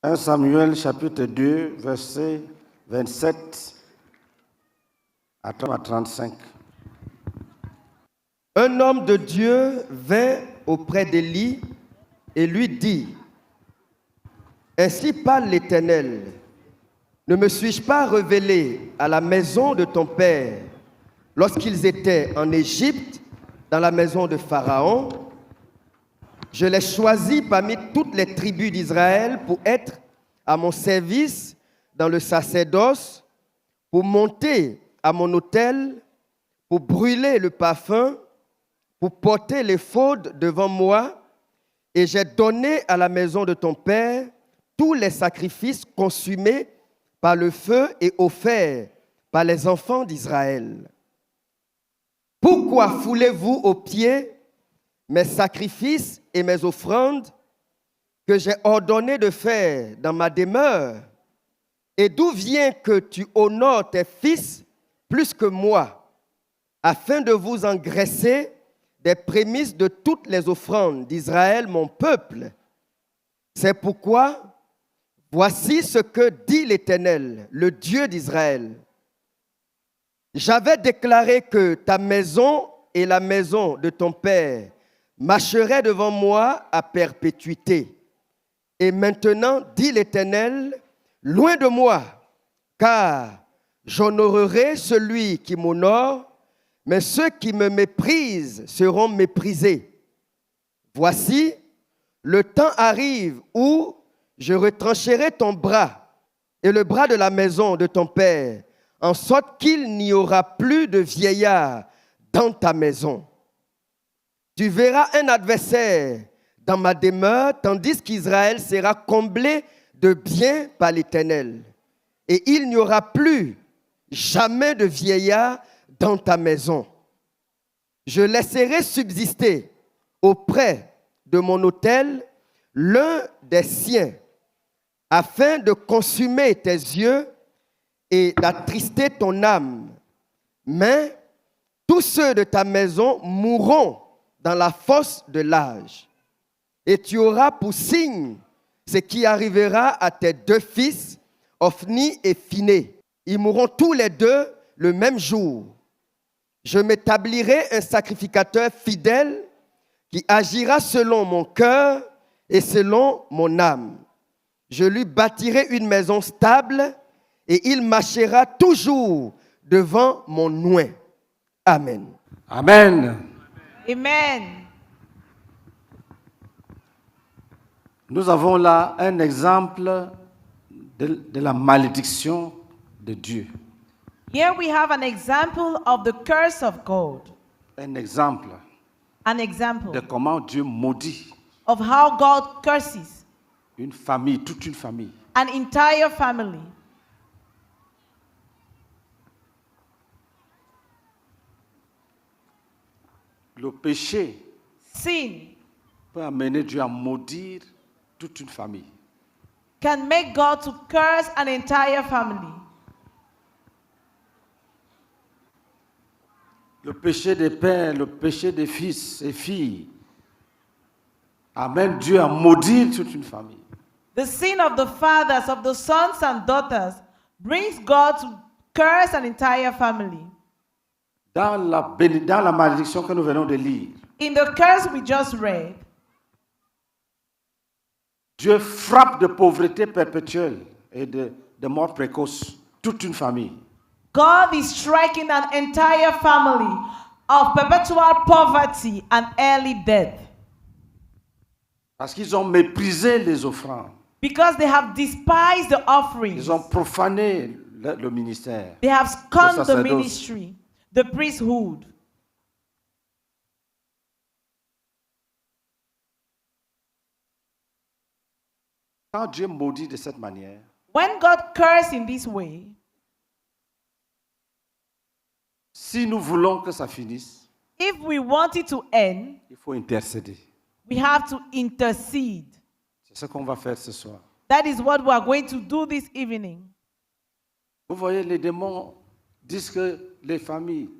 1 Samuel chapitre 2, verset 27 à 35. Un homme de Dieu vint auprès d'Élie et lui dit, « Ainsi parle l'Éternel, ne me suis-je pas révélé à la maison de ton père lorsqu'ils étaient en Égypte, dans la maison de Pharaon? Je l'ai choisi parmi toutes les tribus d'Israël pour être à mon service dans le sacerdoce, pour monter à mon autel, pour brûler le parfum, pour porter l'éphod devant moi, et j'ai donné à la maison de ton père tous les sacrifices consumés par le feu et offerts par les enfants d'Israël. Pourquoi foulez-vous aux pieds mes sacrifices et mes offrandes que j'ai ordonné de faire dans ma demeure? Et d'où vient que tu honores tes fils plus que moi, afin de vous engraisser des prémices de toutes les offrandes d'Israël, mon peuple? C'est pourquoi, voici ce que dit l'Éternel, le Dieu d'Israël. J'avais déclaré que ta maison et la maison de ton père marcheraient devant moi à perpétuité. Et maintenant, dit l'Éternel, loin de moi, car j'honorerai celui qui m'honore, mais ceux qui me méprisent seront méprisés. Voici, le temps arrive où je retrancherai ton bras et le bras de la maison de ton père, en sorte qu'il n'y aura plus de vieillard dans ta maison. Tu verras un adversaire dans ma demeure, tandis qu'Israël sera comblé de biens par l'Éternel. Et il n'y aura plus jamais de vieillard dans ta maison. Je laisserai subsister auprès de mon autel l'un des siens, afin de consumer tes yeux et d'attrister ton âme. Mais tous ceux de ta maison mourront dans la fosse de l'âge. Et tu auras pour signe ce qui arrivera à tes deux fils, Ophni et Phiné. Ils mourront tous les deux le même jour. Je m'établirai un sacrificateur fidèle qui agira selon mon cœur et selon mon âme. Je lui bâtirai une maison stable et il marchera toujours devant mon oint. Amen. Amen. Amen. Nous avons là un exemple de la malédiction de Dieu. Here we have an example of the curse of God. Un exemple An example de comment Dieu maudit of how God curses une famille, toute une famille. an entire family. Le péché Sin peut amener Dieu à maudire toute une famille. can make God to curse an entire family. Le péché des pères, le péché des fils et filles amène Dieu à maudire toute une famille. The sin of the fathers, of the sons and daughters, brings God to curse an entire family. Dans la malédiction que nous venons de lire, In the curse we just read, Dieu frappe de pauvreté perpétuelle et de mort précoce toute une famille. God is striking an entire family of perpetual poverty and early death Parce qu'ils ont méprisé les offrandes. because they have despised the offerings. Ils ont profané le ministère. They have scorned the sacerdoce. ministry, the priesthood. Quand Dieu maudit de cette manière, When God curses in this way, si nous voulons que ça finisse, if we want it to end, il faut intercéder. we have to intercede. C'est ce qu'on va faire ce soir. That is what we are going to do this evening. Vous voyez, les démons disent que les familles,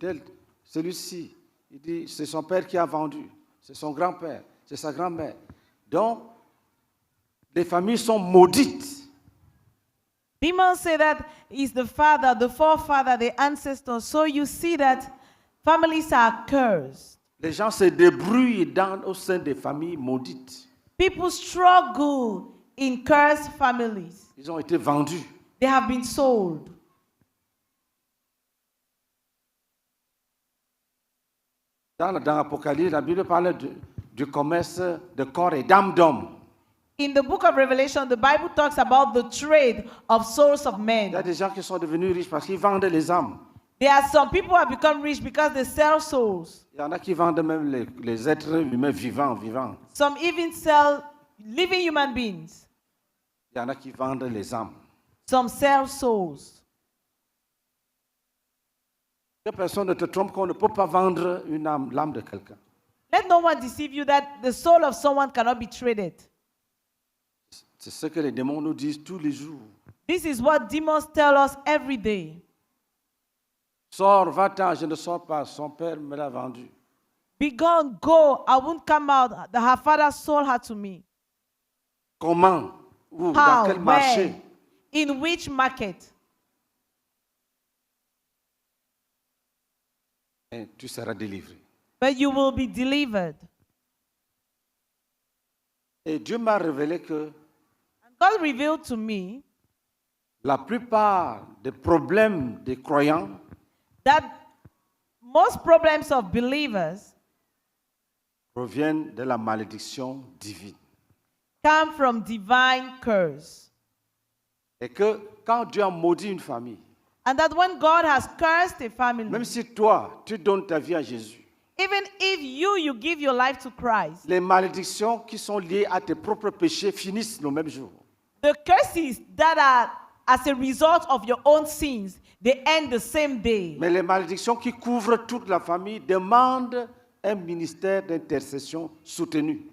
celui-ci, il dit, c'est son père qui a vendu, c'est son grand-père, c'est sa grand-mère. Donc, les familles sont maudites. Demons say that is the father, the forefather, the ancestor. So you see that families are cursed. Les gens se débrouillent au sein des familles maudites. People struggle in cursed families. Ils ont été vendus. They have been sold. Dans l'Apocalypse, la Bible parle du commerce de corps et d'âme d'homme. In the book of Revelation, the Bible talks about the trade of souls of Il y a men. des gens qui sont devenus riches parce qu'ils vendent les âmes. There are some people who have become rich because they sell souls. Il y en a qui vendent même les êtres humains vivants. Some even sell living human beings. Il y en a qui vendent les âmes. Some sell souls. Que personne ne te trompe qu'on ne peut pas vendre l'âme de quelqu'un. Let no one deceive you that the soul of someone cannot be traded. C'est ce que les démons nous disent tous les jours. This is what demons tell us every day. Sors, va-t'en, je ne sors pas. Son père me l'a vendu. Be gone, go. I won't come out. Her father sold her to me. Comment? Où? Dans How? quel marché? Where? In which market? Et tu seras délivré. But you will be delivered. Et Dieu m'a révélé que And God revealed to me la plupart des problèmes des croyants that most problems of believers proviennent de la malédiction divine. come from divine curse. Et que quand Dieu a maudit une famille, And that when God has cursed a family, même si toi, tu donnes ta vie à Jésus, even if you give your life to Christ, les malédictions qui sont liées à tes propres péchés finissent le même jour. the curses that are as a result of your own sins, they end the same day. Mais les malédictions qui couvrent toute la famille demandent un ministère d'intercession soutenu.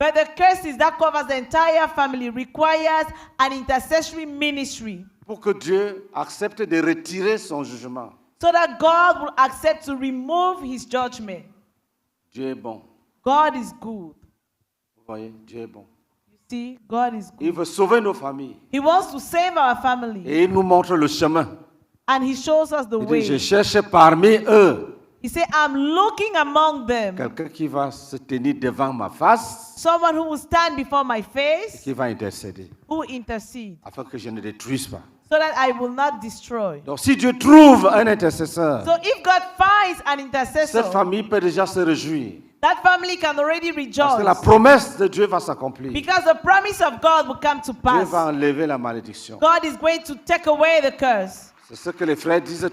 But the curses that covers the entire family requires an intercessory ministry Pour que Dieu accepte de retirer son jugement. so that God will accept to remove his judgment. Dieu est bon. God is good. Vous voyez, Dieu est bon. You see, God is Il good. veut sauver nos familles. He wants to save our family. Et il nous montre le chemin. And he shows us the Il dit, je way. cherche parmi eux He said, I'm looking among them. quelqu'un qui va se tenir devant ma face Someone who will stand before my et face, qui va intercéder who will intercede, afin que je ne détruise pas. so that I will not destroy. Donc si Dieu trouve un intercesseur, So if God finds an cette intercessor, famille peut déjà se réjouir. that family can already Parce que la rejoice. promesse de Dieu va s'accomplir. Dieu Because the promise of God will come to va pass. enlever la malédiction. God is going to take away the curse. C'est ce que les frères disent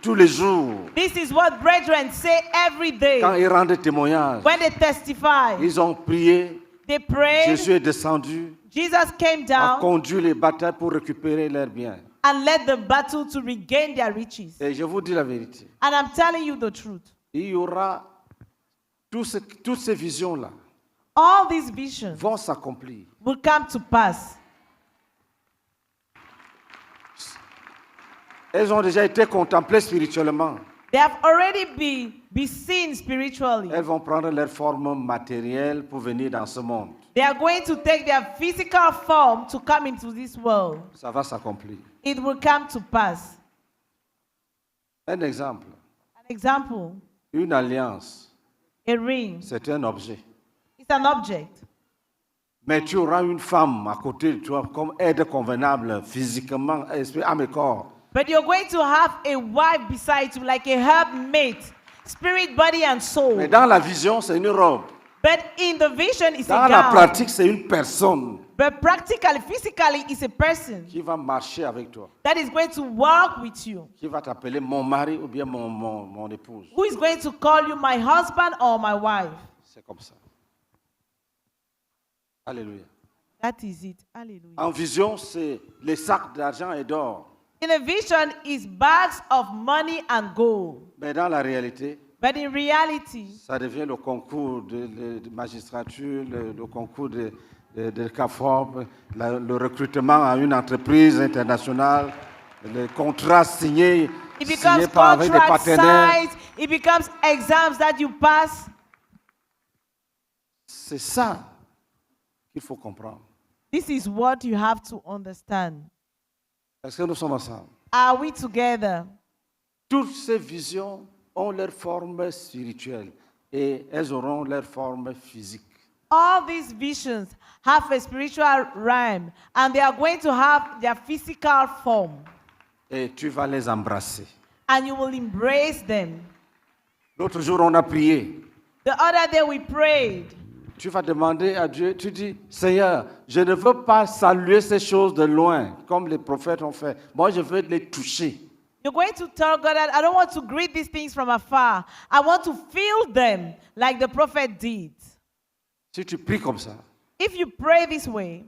tous les jours. This is what brethren say every day. Quand ils rendent témoignage, When they testify, ils ont prié, they prayed, Jésus est descendu, Jesus came a down conduit les batailles pour récupérer leurs biens. and led the battle to regain their riches. Et je vous dis la vérité, And I'm telling you the truth. il y aura toutes ces visions-là All these visions vont s'accomplir. will come to pass. Elles ont déjà été contemplées spirituellement. They have already been seen spiritually. Elles vont prendre leur forme matérielle pour venir dans ce monde. They are going to take their physical form to come into this world. Ça va s'accomplir. It will come to pass. Un exemple, An example, une alliance, a ring. c'est un objet. It's an object. Mais tu auras une femme à côté de toi comme aide convenable physiquement, esprit, âme et corps. But you're going to have a wife beside you, like a helpmate, spirit, body, and soul. Mais dans la vision, c'est une robe. But in the vision, it's Dans a la gown. pratique, c'est une personne But practically, physically, it's a person qui va marcher avec toi, that is going to walk with you, qui va t'appeler mon mari ou bien mon épouse. who is going to call you my husband or my wife. C'est comme ça. Alléluia. That is it. Hallelujah. En vision, c'est les sacs d'argent et d'or. In a vision, is bags of money and gold. Mais dans la réalité, But in reality, ça devient le concours de magistrature, le concours de CAFOP, le recrutement à une entreprise internationale, le contrat signé it becomes avec des contract partenaires. signed. It becomes exams that you pass. C'est ça qu'il faut comprendre. This is what you have to understand. Est-ce que nous sommes ensemble? Are we together? Toutes ces visions ont leur forme spirituelle et elles auront leur forme physique. All these visions have a spiritual realm and they are going to have their physical form. Et tu vas les embrasser. And you will embrace them. L'autre jour, on a prié. The other day we prayed. Tu vas demander à Dieu, tu dis, Seigneur, je ne veux pas saluer ces choses de loin, comme les prophètes ont fait. Moi, je veux les toucher. You're going to tell God that I don't want to greet these things from afar. I want to feel them like the prophet did. Si tu pries comme ça, If you pray this way,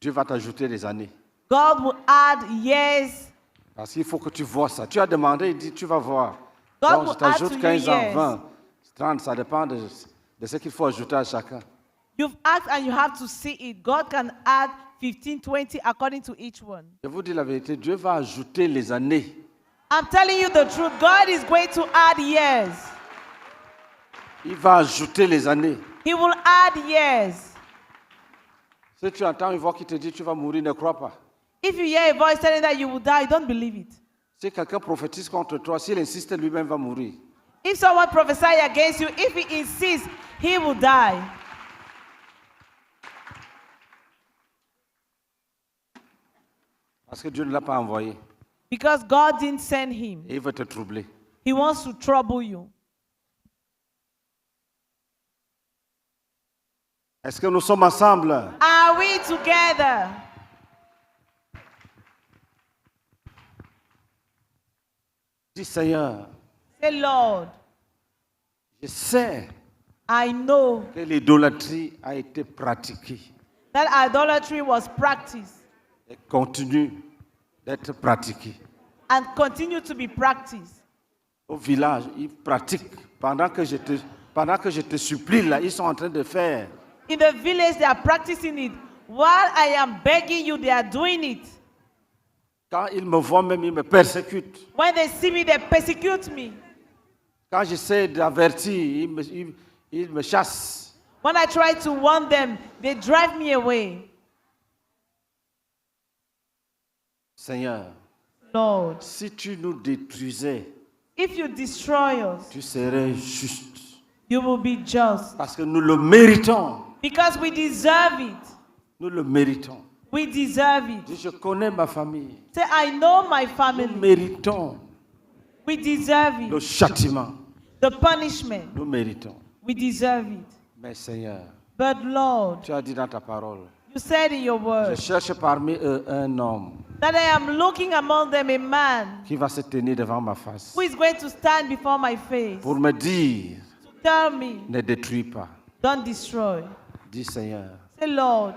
Dieu va t'ajouter des années. God will add years. Parce qu'il faut que tu vois ça. Tu as demandé, il dit, tu vas voir. God Donc, will je t'ajoute add to 15 you ans, years. 20, 30, ça dépend de ce qu'il faut ajouter à chacun. You've asked and you have to see it. God can add 15, 20 according to each one. Je vous dis la vérité, Dieu va ajouter les années. I'm telling you the truth. God is going to add years. Il va ajouter les années. He will add years. Si tu entends une voix qui te dit tu vas mourir, ne crois pas. If you hear a voice telling that you will die, don't believe it. Si quelqu'un prophétise contre toi, s'il insiste, lui-même va mourir. If someone prophesies against you, if he insists, he will die. Parce que Dieu ne l'a pas envoyé. Because God didn't send him. Et il veut te troubler. He wants to trouble you. Est-ce que nous sommes ensemble? Are we together? Dis Seigneur, Say, Lord, je sais I know que l'idolâtrie a été pratiquée that idolatry was practiced et continue d'être pratiquée. and continue to be practiced. Au village, ils pratiquent. Pendant que je te supplie là, ils sont en train de faire. In the village, they are practicing it. While I am begging you, they are doing it. Quand ils me voient même, ils me persécutent. When they see me, they persecute me. Quand j'essaie d'avertir, ils me chassent. When I try to warn them, they drive me away. Seigneur, Lord, si tu nous détruisais, if you destroy us, tu serais juste. you will be just. Parce que nous le méritons. Because we deserve it. Nous le méritons. We deserve it. Je connais ma famille. Say, I know my Nous family. méritons We deserve le it. châtiment. The punishment. Nous méritons. We deserve it. Mais Seigneur, But Lord, tu as dit dans ta parole, you said in your je word cherche parmi eux un homme that I am looking among them a man qui va se tenir devant ma face who is going to stand before my face pour me dire, to tell me, ne détruis pas. don't destroy. Dis Seigneur, Say, Lord,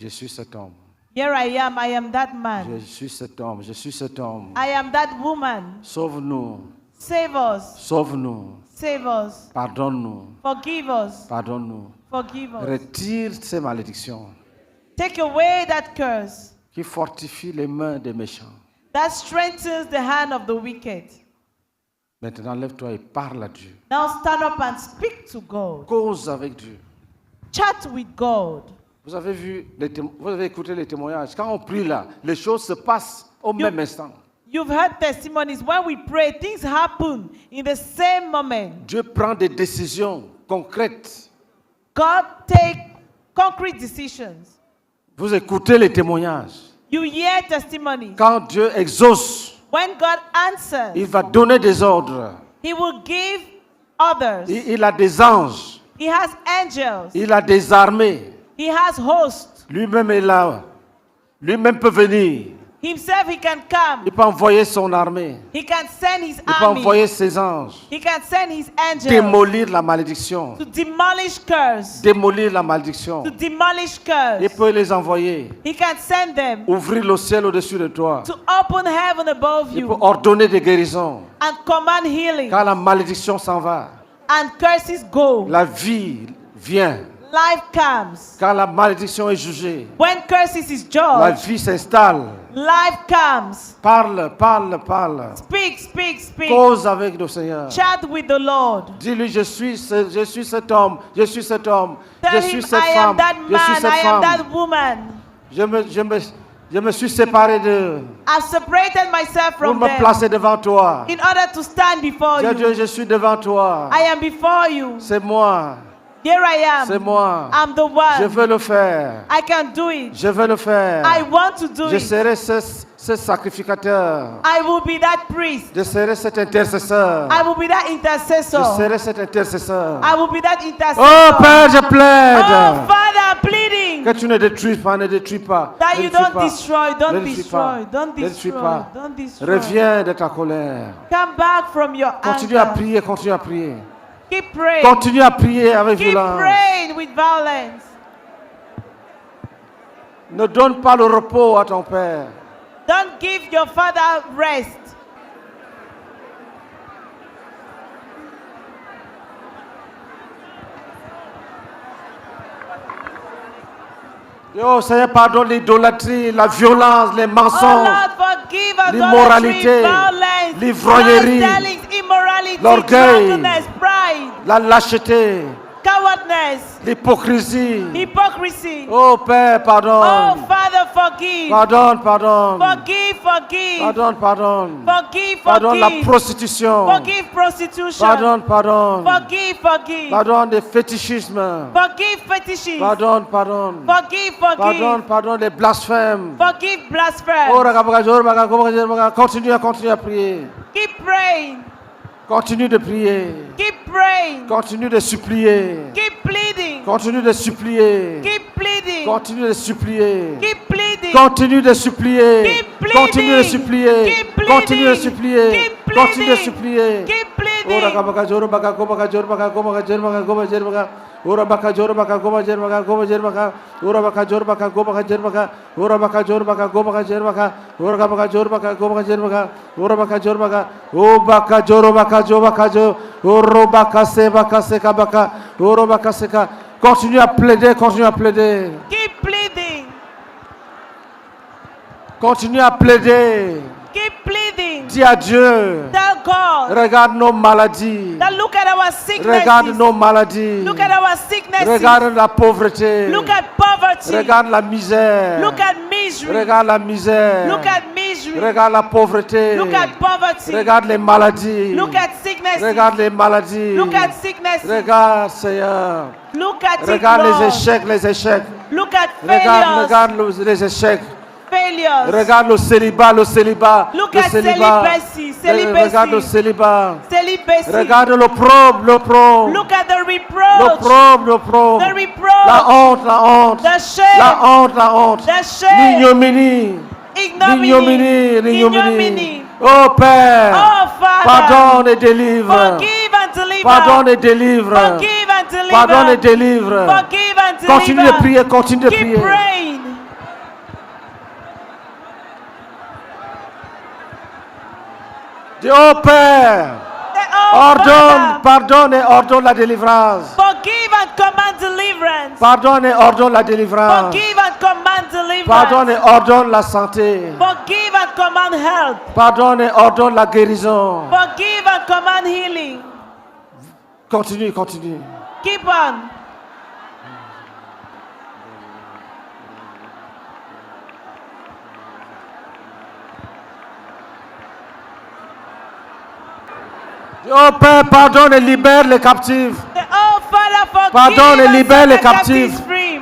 je suis cet homme. here I am that Je man. suis cet homme. Je suis cet homme. I am that woman. Sauve-nous. Save us. Sauve-nous. Save us. Pardonne-nous. Forgive us. Pardonne-nous. Forgive us. Retire ces malédictions Take away that curse qui fortifient les mains des méchants. that strengthens the hand of the wicked. Maintenant, lève-toi et parle à Dieu. Now stand up and speak to God. Cause avec Dieu. Chat with God. Vous avez vous avez écouté les témoignages. Quand on prie là, les choses se passent au même instant. You've heard testimonies. When we pray, things happen in the same moment. Dieu prend des décisions concrètes. God take concrete decisions. Vous écoutez les témoignages. You hear testimonies. Quand Dieu exauce, When God answers, il va donner des ordres. He will give others. Il a des anges. He has angels. Il a des armées. He has hosts. Lui-même est là. Lui-même peut venir. Himself, He can come. Il peut envoyer son armée. He can send His Il peut army. envoyer ses anges. He can send His angels Démolir la malédiction. to demolish curse. Démolir la malédiction. To demolish Il curse. peut les envoyer. He can send them Ouvrir le ciel au-dessus de toi. to open heaven above Il peut you ordonner des guérisons. and command healing. Quand la malédiction s'en va, And curses go. la vie vient. Life comes. Quand la malédiction est jugée, When curses is la judged, vie s'installe. life comes. Parle, parle, parle. Speak, speak, speak. Cause avec le Seigneur. Chat with the Lord. Dis-lui, je suis cet homme, je suis cet homme, je Tell suis him, cette I femme, am that je suis man, cette I am femme. that woman. Je me suis séparé d'eux I've separated myself pour from me them placer devant toi. in order to stand before Dieu, you. Dieu, je suis devant toi. I am before you. C'est moi. Here I C'est am. moi. I'm the Je one. veux le faire. I can do it. Je veux le faire. I want to do Je it. serai ce sacrificateur. I will be that priest. Je serai cet intercesseur. I will be that Je intercessor. serai cet intercesseur. I will be that intercessor. Oh Père, je Oh, plaide. Father, I'm pleading Que tu ne détruis pas, ne détruis pas. that Ne you détruis don't pas. destroy, Ne don't détruis destroy, pas. don't Ne détruis destroy, pas. don't destroy. Reviens de ta colère. Come back from your Continue à anger. prier, continue à prier. Keep praying. Continue à prier avec Keep violence. praying with violence. Ne donne pas le repos à ton Père. Don't give your father rest. Oh Seigneur, pardonne l'idolâtrie, la violence, les Oh mensonges, Lord, forgive us l'immoralité, violence, l'ivrognerie, false tellings, immorality, l'orgueil, drunkenness, pride, la lâcheté, cowardness, l'hypocrisie. hypocrisy. Oh Père, Oh pardonne. Father, forgive. Pardonne, pardonne. Forgive, forgive. Pardonne, pardonne. Forgive, Pardonne la forgive. prostitution. Forgive prostitution. Pardonne, pardonne. Forgive, forgive. Pardonne les fétichismes. Forgive fetishes. Pardonne, pardonne. Forgive, Pardonne, forgive. pardonne les blasphèmes. Forgive Oh, blasphemy. continue à prier. Keep praying. Continue de prier. Keep praying. Continue de supplier. Keep pleading. Continue de supplier. Keep pleading. Continue de supplier. Keep pleading. Continue de supplier. Keep pleading. Continue de supplier. Keep pleading. Continue de supplier. Keep Continue de pleading. supplier. Keep Ora pleading. kabaka joro baka goma joro baka goma jero baka jero baka ora baka joro baka goma jero baka goma jero baka ora baka joro baka goma jero baka ora baka joro baka goma jero baka ora baka joro baka goma jero baka ora baka joro baka o baka joro baka jo baka jo oro baka se kabaka oro baka se ka. Continue à plaider, continue à plaider. Keep pleading. Continue à plaider. Keep pleading. Dis à Dieu. Tell God Regarde nos maladies. that look at our Regarde sicknesses. nos maladies. Look at our sicknesses. Regarde la pauvreté. Look at poverty. Regarde la misère. Look at misery. Regarde la misère. Look at misery. Regarde la pauvreté. Look at poverty. Regarde les maladies. Look at sicknesses. Regarde les maladies. Look at sicknesses. Regarde, Seigneur. Look at it, Regarde Lord. les échecs, les échecs. Look at Regarde, failures. regarde les échecs. Failures. Regarde le célibat, le célibat. Look le at célibat. celibacy, celibacy. Regarde le célibat. Celibacy. Regarde l'opprobre, l'opprobre. Look at the reproach. L'opprobre, l'opprobre. The reproach. La honte, la honte. The shame. La honte, la honte. The shame. L'ignominie. Ignominy. L'ignominie. Oh Père. Oh Father. Pardonne et délivre. Forgive and deliver. Pardonne et délivre. Forgive and deliver. Pardonne et délivre. Forgive and deliver. Continue de prier, continue de Keep prier. praying. Dis, oh Père. Oh, Ordonne, Father, pardonne et ordonne la délivrance. forgive and command deliverance. Pardonne et ordonne la délivrance. Forgive and command deliverance. Pardonne et ordonne la santé. Forgive and command health. Pardonne et ordonne la guérison. Forgive and command healing. Continue, continue. Keep on. Dis, oh Père, pardonne et libère les captifs. Oh Father, forgive Pardonne et and libère set les the captifs. captives free.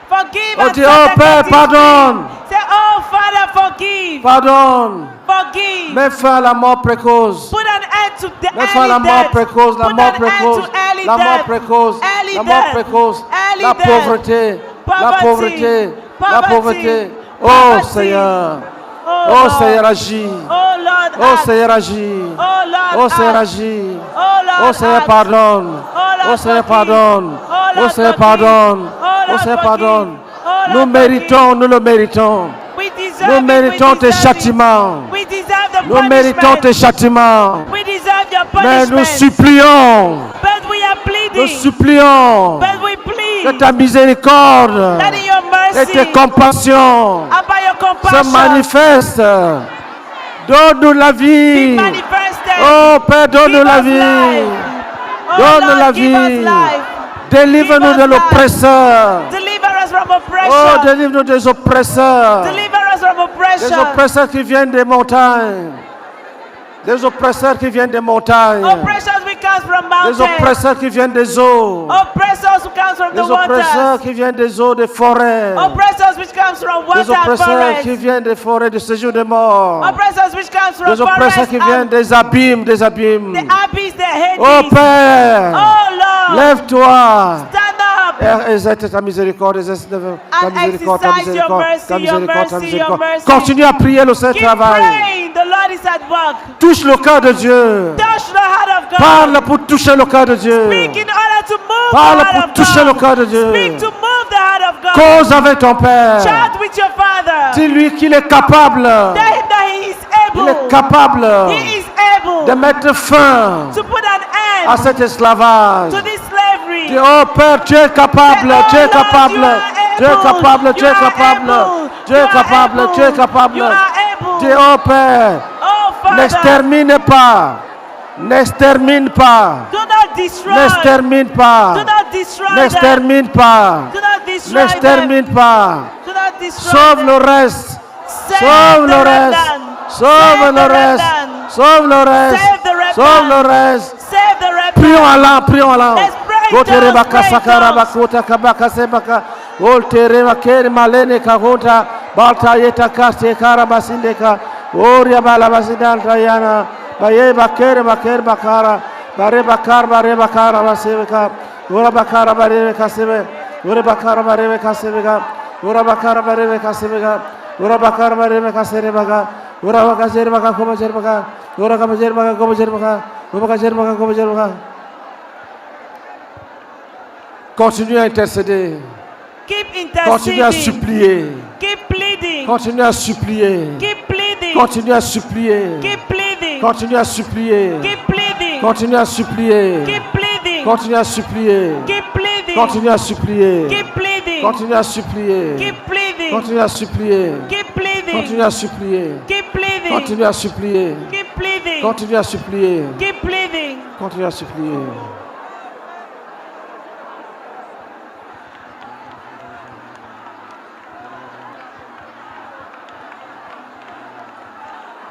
Forgive Oh and Dieu, set oh the Père, captives pardonne. free. Say, oh Father, forgive. Pardonne. Forgive. Mets fin à la mort précoce. Put an end to the Mets fin à la early mort death. précoce, la Put mort an end précoce, to early la mort death. précoce, Early la mort death. précoce, Early la death. pauvreté, la Poverty. pauvreté, la Poverty. pauvreté. Oh Poverty. Seigneur, Oh, oh Lord. Seigneur agis, Oh Lord, oh act. Seigneur agis, Oh Lord, oh Seigneur act. agis, Oh Lord, oh Seigneur act. pardonne, Oh Lord, oh Seigneur forgive. pardonne, Oh oh Lord, Seigneur forgive. pardonne, Oh oh Lord, Seigneur forgive. pardonne. Oh Lord, Nous méritons, nous le méritons. We deserve Nous it, méritons we tes deserve it. châtiments. We deserve the Nous méritons tes punishment. châtiments. We deserve your Mais nous punishment. supplions, But we are nous pleading. supplions But we que plead ta miséricorde that in your et mercy tes compassions and by your se compassion manifestent. Donne-nous la be vie. manifested. Oh Père, Give donne-nous la us vie. life. Oh Donne Lord, la give us vie. life. Délivre-nous Give de us life. l'oppresseur. Deliver us from Oh, oppression. délivre-nous des oppresseurs. Deliver us from oppression. oppresseurs qui viennent des montagnes. Des oppresseurs qui viennent des montagnes. Oppressions which comes from Des mountains. oppresseurs qui viennent des eaux. Oppressors who comes from Des the oppresseurs waters. qui viennent des eaux, des forêts. Oppressors which comes from Des water and oppresseurs qui forest. viennent des forêts de séjour des morts. Oppressors which comes from Des oppresseurs forest qui viennent and des abîmes, des abîmes. the abyss, the Hades. Oh Père, Oh Lord, lève-toi. stand up Exerce ta miséricorde, exerce ta miséricorde, ta exercise your miséricorde, mercy, ta your miséricorde, ta mercy, your miséricorde. mercy. Continue à prier, le Saint Keep travail. praying. The Lord is at work. Touche le cœur de Dieu. Touch the heart of God. Parle pour toucher le cœur de Dieu. Speak in order to move Parle the heart pour of toucher le God. cœur de Dieu. Speak to move the heart of God. Cause avec ton Père. Chat with your Father. Dis-lui qu'il est capable. Tell him that he is Il est able. capable He is de able mettre fin to put an à end cet esclavage. to this slavery. Dis, oh Père, tu es capable, Say, oh tu es Lord, capable, you are tu es able. capable, tu You es are capable, able. tu You es are capable, able. tu es capable. You are able. Dis, oh Père, Oh Father, n'extermine pas, n'extermine pas, do not destroy. n'extermine pas, Do not destroy them. n'extermine pas, Do not destroy them. n'extermine pas. Do not destroy Sauve them. le reste, Save sauve the le reste, remnant. sauve Save le the reste, remnant. sauve le reste, Save the remnant. sauve le reste. Save the remnant. Prions à l'an, prions à l'an. Let's pray in Gotere tongues, baka pray in sakara tongues. bakuta kabaka sebaka. Oltere bakere malene kahunta. Balta yeta kaste kara basindeka. Oria bala basidanta yana. Baye bakere bakara. Bare bakara basebeka. Ora bakara bare kasebe. Ora bakara bare kasebeka. Ora bakara bare kasebeka. Ora bakara bare kasebeka. Ora bakajere baka koma jere baka. Ora kabajere baka koma jere baka. Ora bakajere baka koma jere baka. Continue à intercéder. Keep Continue à interceding. supplier. Keep pleading. Continue à supplier. Keep pleading. Continue à supplier. Keep pleading. Continue à supplier. Keep pleading. Continue à supplier. Keep pleading. Continue à supplier. Keep pleading. Continue à supplier. Keep pleading. Continue à supplier. Keep pleading. Continue à supplier. Keep pleading. Continue à supplier. Keep pleading. Continue à supplier. Keep pleading. Continue à supplier. Keep pleading. Continue à supplier.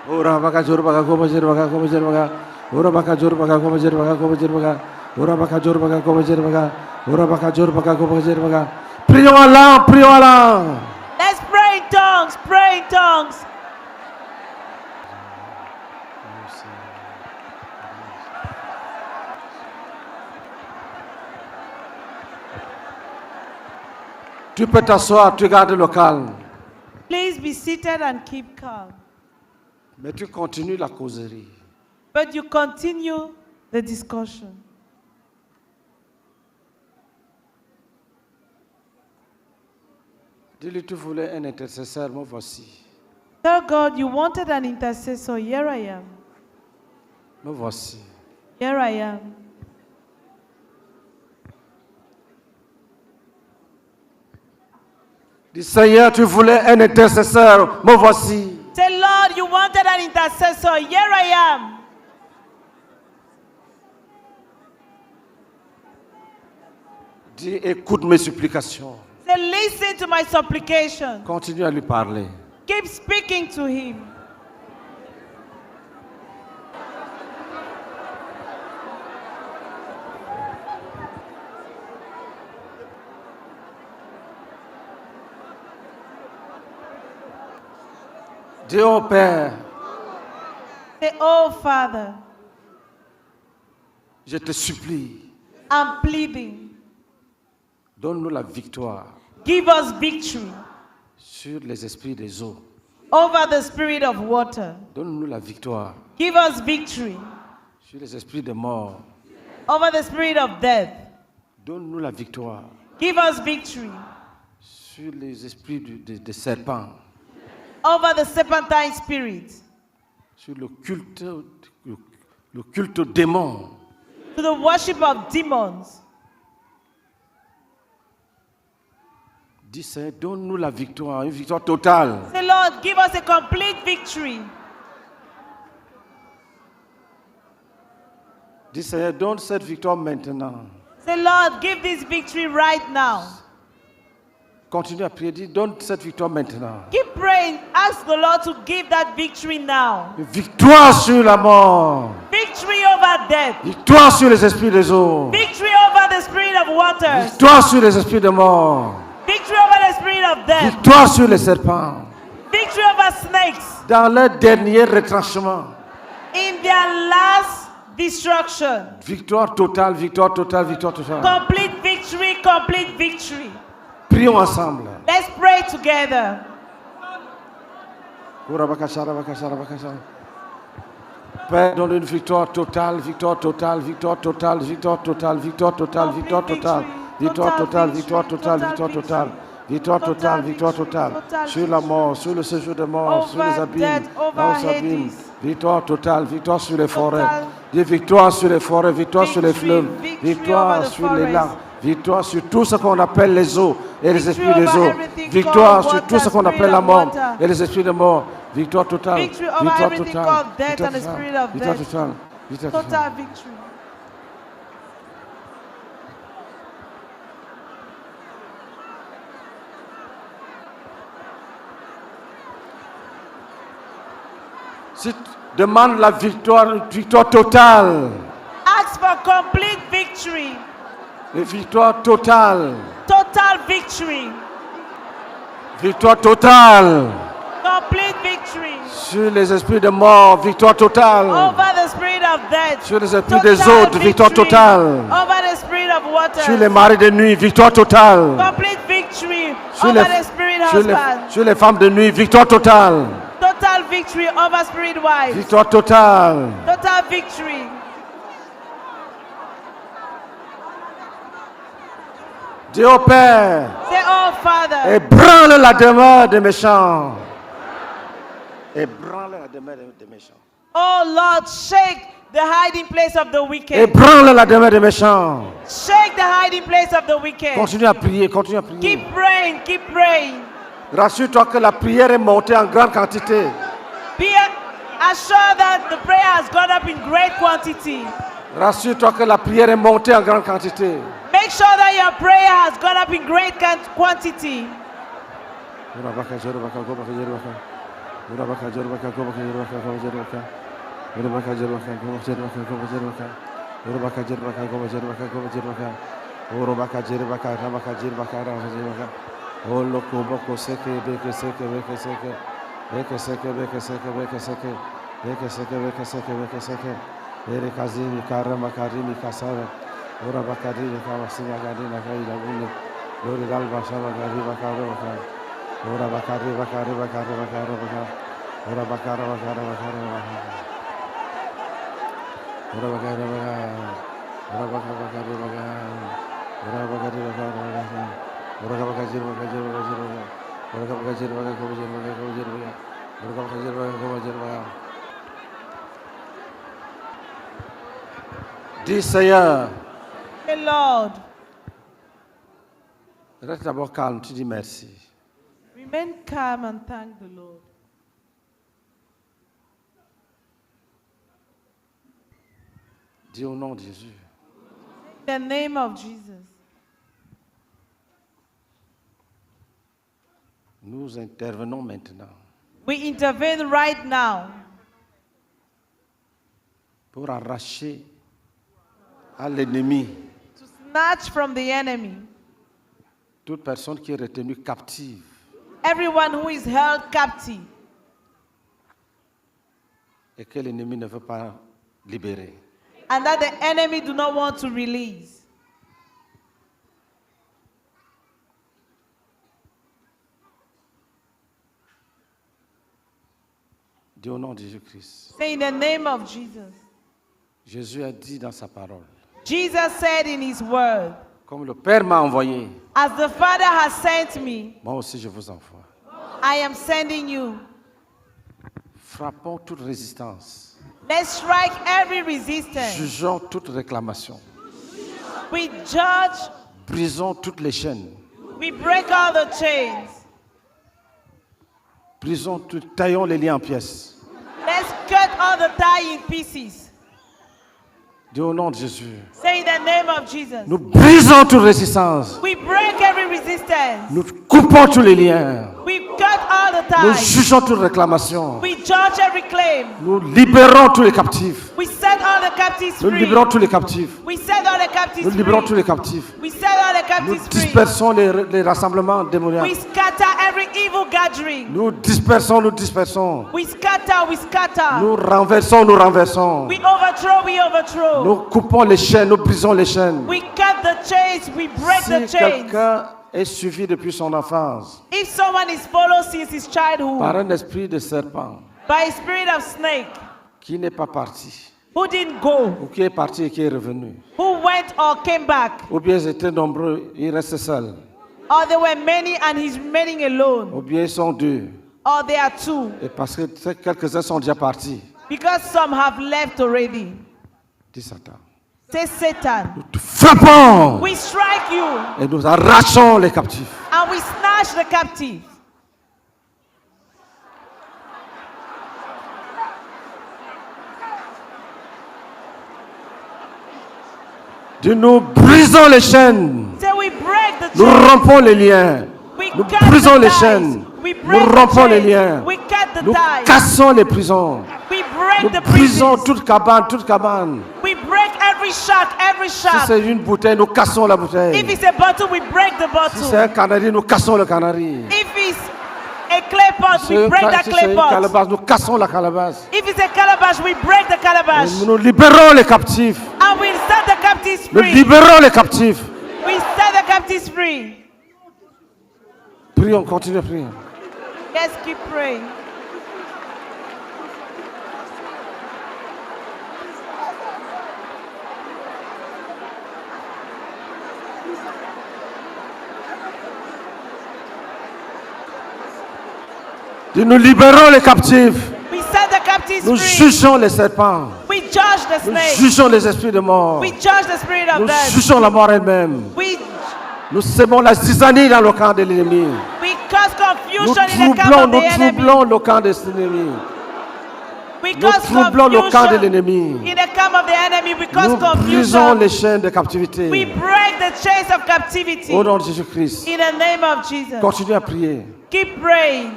Ora baka jor baka ko bajer baka ko bajer baka. Ora baka jor baka ko bajer baka ko bajer baka. Ora baka jor baka ko bajer baka. Ora baka jor baka ko bajer baka. Prions à l'an, prions à l'an. Let's pray in tongues. Pray in tongues. Tu peux t'asseoir, tu gardes le calme. Please be seated and keep calm. Mais tu continues la causerie. But you continue the discussion. Dis-lui, tu voulais un intercesseur, me voici. Tell God you wanted an intercessor. Here I am. Me voici. Here I am. Dis, Seigneur, tu voulais un intercesseur, me voici. Say, Lord, you wanted an intercessor. Here I am. Dis, écoute mes supplications. Say, listen to my supplication. Continue à lui parler. Keep speaking to him. Dis, oh Père, Say, oh Father, je te supplie, I'm pleading. donne-nous la victoire Give us victory sur les esprits des eaux. over the spirit of water. Donne-nous la victoire Give us victory sur les esprits de mort. over the spirit of death. Donne-nous la victoire Give us victory sur les esprits des serpents, over the serpentine spirit, sur le culte au démon. to the worship of demons. Dis, Seigneur, donne-nous la victoire, une victoire totale. Say, Lord, give us a complete victory. Dis, Seigneur, donne cette victoire maintenant. Say, Lord, give this victory right now. Continue à prier, dis, donne cette victoire maintenant. Keep praying. Ask the Lord to give that victory now. Victoire sur la mort. Victory over death. Victoire sur les esprits des eaux. Victory over the spirit of waters. Victoire sur les esprits de mort. Victory over the spirit of death. Victoire sur les serpents. Victory over snakes. Dans leur dernier retranchement. In their last destruction. Victoire totale, victoire totale, victoire totale. Complete victory, complete victory. Prions ensemble. Let's pray together. Père, donne une victoire totale, victoire totale, victoire totale, victoire totale, victoire totale, victoire totale, victoire totale, victoire totale, victoire totale, victoire totale, victoire totale, sur la mort, sur le séjour de mort, sur les abîmes, dans les abîmes, victoire totale, victoire sur les forêts, des victoires sur les forêts, victoire sur les fleuves, victoire sur les lacs, victoire sur tout ce qu'on appelle les eaux et les esprits des eaux, victoire sur tout ce qu'on appelle la mort et les esprits de mort, victoire totale, victoire totale, victoire totale, victoire totale. Total victory. Si tu demandes la victoire, victoire totale, Ask for complete victory. victoire totale, Total victory. victoire totale Complete victory. sur les esprits de mort, victoire totale Over the spirit of death. sur les esprits des Total eaux, victoire victory. totale Over the spirit of water. sur les maris de nuit, victoire totale Complete victory. sur Over the spirit husband. sur les femmes de nuit, victoire totale, Total victory over spirit wives. victoire totale. Total victory. Dis au Père, Say, oh Father, ébranle la demeure des méchants. Ébranle la demeure des méchants. oh Lord, shake the hiding place of the wicked. Ébranle la demeure des méchants. Shake the hiding place of the wicked. Continue à prier, continue à prier. Keep praying, keep praying. Rassure-toi que la prière est montée en grande quantité. Be assured that the prayer has gone up in great quantity. Rassure-toi que la prière est montée en grande quantité. Make sure that your prayer has gone up in great quantity. Ora bakari kama singa gadi na kai da bune lori dal basha bakari bakaro bakar ora bakari bakari bakaro bakaro bakar ora bakaro bakaro bakaro bakar ora bakari bakar ora bakari bakari bakar ora bakari bakaro bakar ora bakari bakari bakari ora bakari bakari bakari ora bakari bakari bakar. Dis Seigneur. Hey Lord, Reste d'abord calme, tu dis merci. remain calm and thank the Lord. Dis au nom de Jésus. In the name of Jesus, Nous intervenons maintenant we intervene right now pour arracher à l'ennemi to snatch from the enemy toute personne qui est retenue captive everyone who is held captive et que l'ennemi ne veut pas libérer. and that the enemy do not want to release. Dis au nom de Jésus-Christ. Say in the name of Jesus. Jésus a dit dans sa parole, Jesus said in his word, comme le Père m'a envoyé, as the Father has sent me, moi aussi je vous envoie. I am sending you. Frappons toute résistance. Let's strike every resistance. Jugeons toute réclamation. We judge, Brisons toutes les chaînes. we break all the chains. Taillons les liens en pièces. Let's cut all the tie in pieces. Dis au nom de Jésus. Say in the name of Jesus. Nous brisons toute résistance. We break every resistance. Nous coupons coupons tous les liens. We cut all the Nous ties. jugeons toute réclamation. We judge every claim. Nous libérons tous les captifs. We set all the captives Nous free. libérons tous les captifs. We set all the captives Nous libérons tous free. les captifs. We set all the Nous captives free. dispersons les rassemblements We démoniaques. scatter every evil gathering. Nous dispersons, nous dispersons. We scatter, we scatter. Nous renversons, nous renversons. We overthrow, we overthrow. Nous coupons les chaînes, nous brisons les chaînes. We cut the chains, we break the Si chains. quelqu'un est suivi depuis son enfance If someone is followed since his par childhood un esprit de serpent by a spirit of snake qui n'est pas parti, who didn't go, ou qui est parti et qui est revenu, who went or came back, ou bien ils étaient nombreux, ils restent seuls, or there were many and he's remaining alone, ou bien ils sont deux, or there are two, et parce que quelques-uns sont déjà partis, because some have left already. dit Satan. Say Satan, Nous te frappons we strike you et nous arrachons les captifs. and we snatch the captive. Dis, nous brisons les chaînes, Say we break the nous chains. rompons les liens, We nous cut brisons the les ties. chaînes, We nous break the rompons les chains. liens, We cut the nous ties. cassons les prisons, We break nous the brisons prisons. toute cabane, toute cabane. We break every shack, every Si shack. c'est une bouteille, nous cassons la bouteille. If it's a bottle, we break the Si c'est un bottle. canari, nous cassons le canari. If it's a clay pot, Si we break that c'est clay une pot. calebasse, nous cassons la calebasse. If it's a calabash, we break the calabash. Nous libérons les captifs. And we set the captives Nous free. libérons les captifs. We set the captives free. Prions, continue à prier. Let's keep praying. Dis, nous libérons les captifs. We set the captives Nous free. jugeons les serpents. We judge the Nous snake. jugeons les esprits de mort. We judge the spirit of Nous death. jugeons la mort elle-même. Nous sémons la zizanie dans le camp de l'ennemi. We cause Nous confusion in the camp of the enemy. troublons le camp de l'ennemi. We Nous cause troublons le camp de confusion l'ennemi. in the camp of the enemy. We cause Nous brisons confusion. les chaînes de We captivité. break the chains of captivity. Au nom de Jésus-Christ. In the name of Jesus. Continue à prier. Keep praying.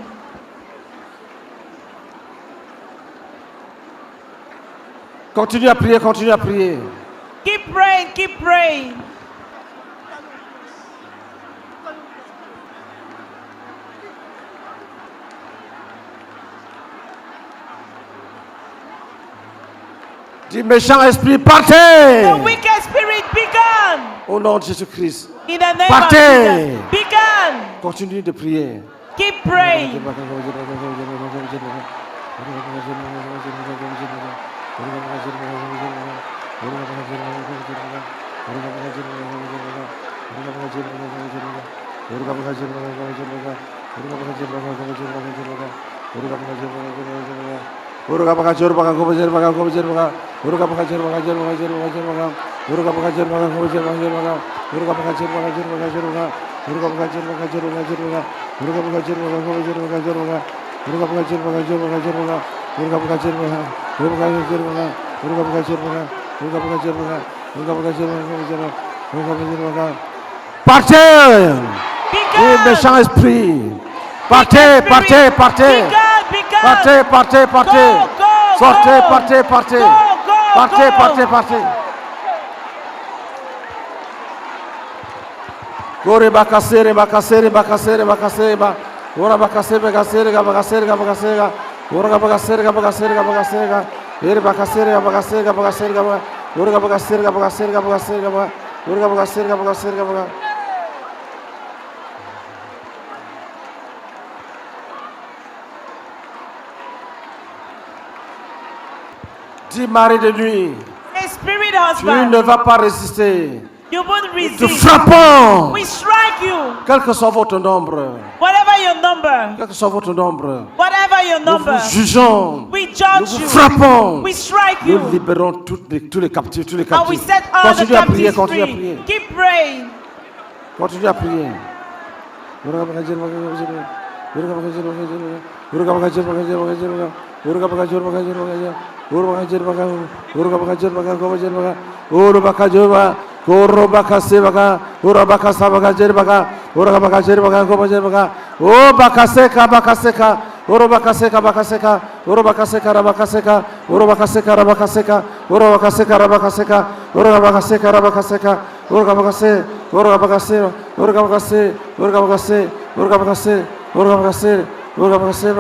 Continue à prier, continue à prier. Keep praying. Keep praying. Dis, méchant esprit, partez! The wicked spirit be gone. Au nom de Jésus-Christ. In the name Partez. of Jesus. Be gone. Continue de prier. Keep praying. Partez! Be Les gone. méchants esprits. Partez, Wicked partez, spirit, partez. Be gone. Be gone. Partez, partez, partez. Go, go, Sortez, go. partez, partez. Go, go, Partez, go. partez, partez. Gore bakasere, bakasere, bakasere, bakasere, ba. Ora bakasere, bakasere, bakasere, bakasere. Ora bakasere, bakasere, bakasere. Ere bakasere, bakasere, bakasere, ba. Ora bakasere, bakasere, bakasere, ba. Ora bakasere, bakasere, ba. Dis mari de nuit, A spirit tu ne husband. vas pas résister. You won't Te resist. frappons, We strike you. quel que soit votre nombre, Whatever your number. quel que soit votre nombre, Whatever your nous number. vous jugeons, We nous judge vous you. frappons, We strike nous you. libérons tous les captifs, tous les And we captifs. set all the Continue à prier, captives continue à free. prier, Keep praying. continue à prier. Ora baka jerbaga goba jerbaga. Oh bakaseka bakaseka. Ora bakaseka bakaseka. Ora bakaseka rabakaseka. Ora bakaseka rabakaseka. Ora bakaseka rabakaseka. Ora bakaseka rabakaseka. Ora bakase. Ora bakase. Ora bakase. Ora bakase. Ora bakase. Ora bakase. Ora bakase.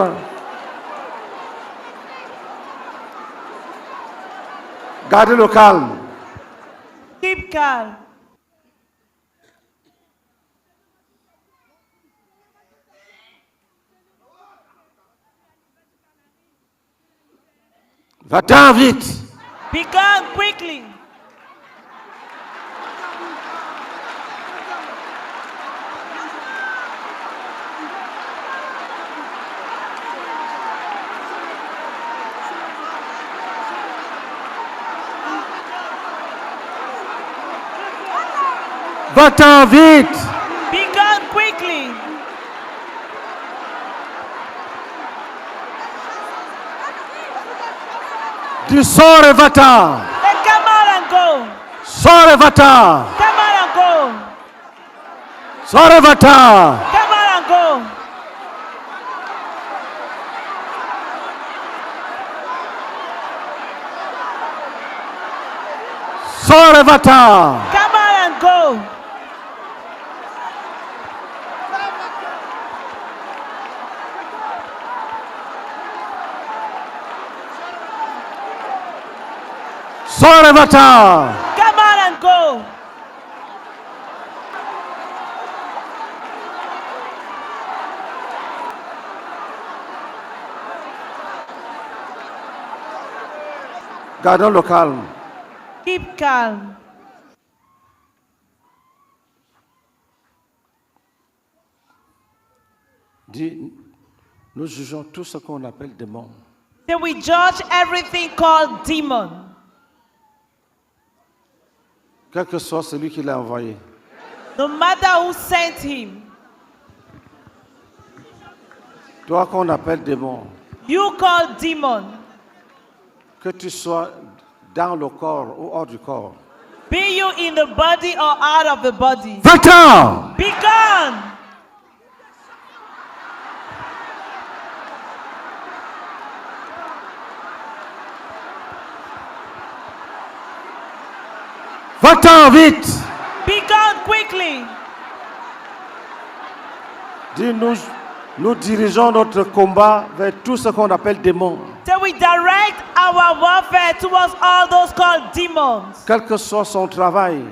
Gardez le calme. Keep calm. Va-t'en vite. Be gone quickly. Va-t'en vite. Be gone quickly. Tu sors et va-t'en. Then come out and go. Sors et va-t'en. Come out and go. Sors et va-t'en. Come out and go. Sors et va-t'en. Come out and go. Sors et va-t'en. Come out and go. Gardons le calme. Keep calm. Dis, nous jugeons tout ce qu'on appelle démon. Then we judge everything called demon. Quel que soit celui qui l'a envoyé. No matter who sent him, Toi qu'on appelle démon, you call demon. que tu sois dans le corps ou hors du corps. Be you in the body or out of the body. Va-t'en. Be gone. Va-t'en vite. Be gone quickly. Dis, nous dirigeons notre combat vers tout ce qu'on appelle démon. So we direct our warfare towards all those called demons. Quel que soit son travail,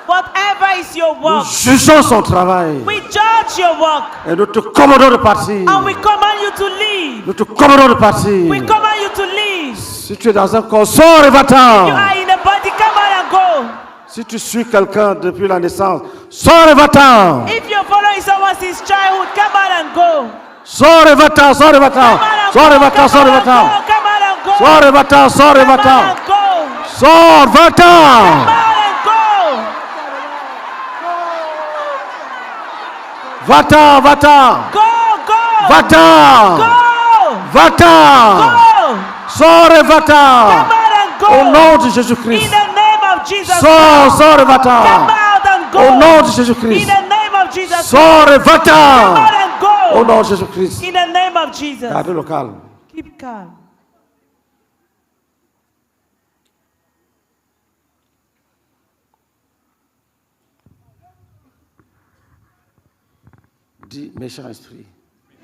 Whatever is your nous work, jugeons son travail. we judge your work Et nous te commandons de partir. and we command you to leave. Nous te commandons de partir. We command you to leave. Si tu es dans un corps, sors et You va-t'en. are in a body, come out and go. Si tu suis quelqu'un depuis la naissance, sors et va-t'en. If you're following someone since childhood, come out and go. Sors et va-t'en, sors et va-t'en. Come out and Sors et go. va-t'en, sors et Come out va-t'en. and go. Come out and go. Sors et va-t'en, sors et Come va-t'en. out and go. Sors, va-t'en. Come out and go. Va-t'en, va-t'en. Go, go. Va-t'en. Go. Va-t'en. Go. Sors et va-t'en. Come out and go. Au nom de In Jésus-Christ. the name of Jesus. Sors, sors et va-t'en. Come out and go. Au nom de In Jésus-Christ. the name of Jesus. Sors et Come va-t'en. out and go. Au nom de Jésus-Christ. In the name of Jesus. Gardez le calme. Keep calm. Dis, méchant esprit,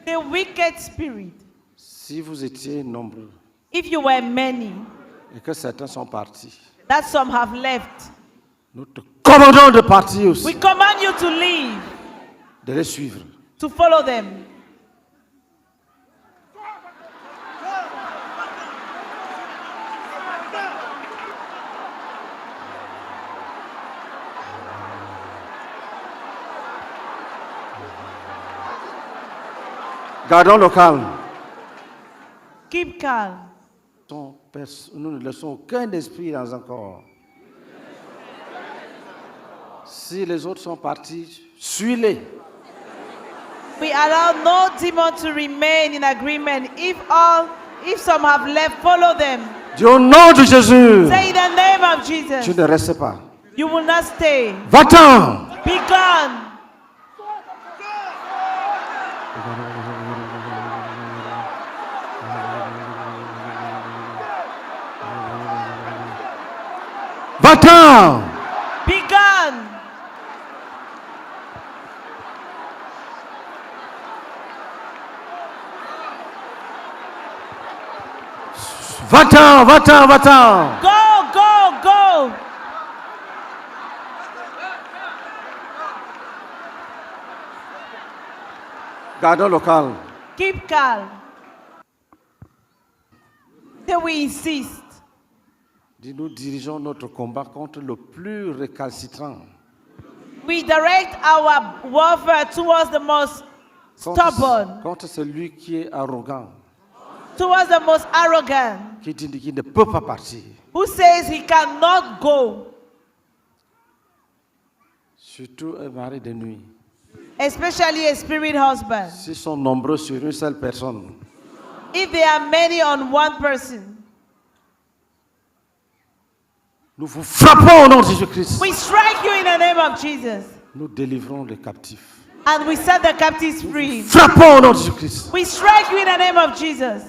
The wicked spirit. si vous étiez nombreux If you were many, et que certains sont partis, that some have left, nous te commandons de partir we aussi, command you to leave, de les suivre. to follow them. Gardons le calme. Keep calm. Nous ne laissons aucun esprit dans un corps. Si les autres sont partis, suis-les. We allow no demon to remain in agreement. If some have left, follow them. Dis au nom de Jésus, Say in the name of Jesus, tu ne restes pas. you will not stay. Va-t'en. Be gone. Va-t'en. Be gone. Va-t'en, va-t'en, va-t'en. Go, go, go. Gardons le calme. Keep calm. Till we insist. Nous dirigeons notre combat contre le plus récalcitrant. We direct our warfare towards the most stubborn, Contre celui qui est arrogant, towards the most arrogant, qui dit qu'il ne peut pas partir. who says he cannot go, Surtout un mari de nuit. especially a spirit husband. S'ils sont nombreux sur une seule personne, If there are many on one person, nous vous frappons au nom de Jésus-Christ. we strike you in the name of Jesus Nous délivrons les captifs. and we set the captives free. Frappons au nom de Jésus-Christ. We strike you in the name of Jesus.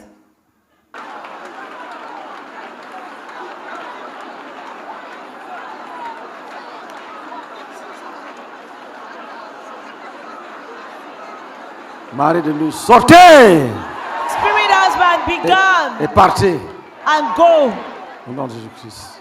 Mari de nuit, sortez Spirit husband, be gone et partez and go. au nom de Jésus-Christ.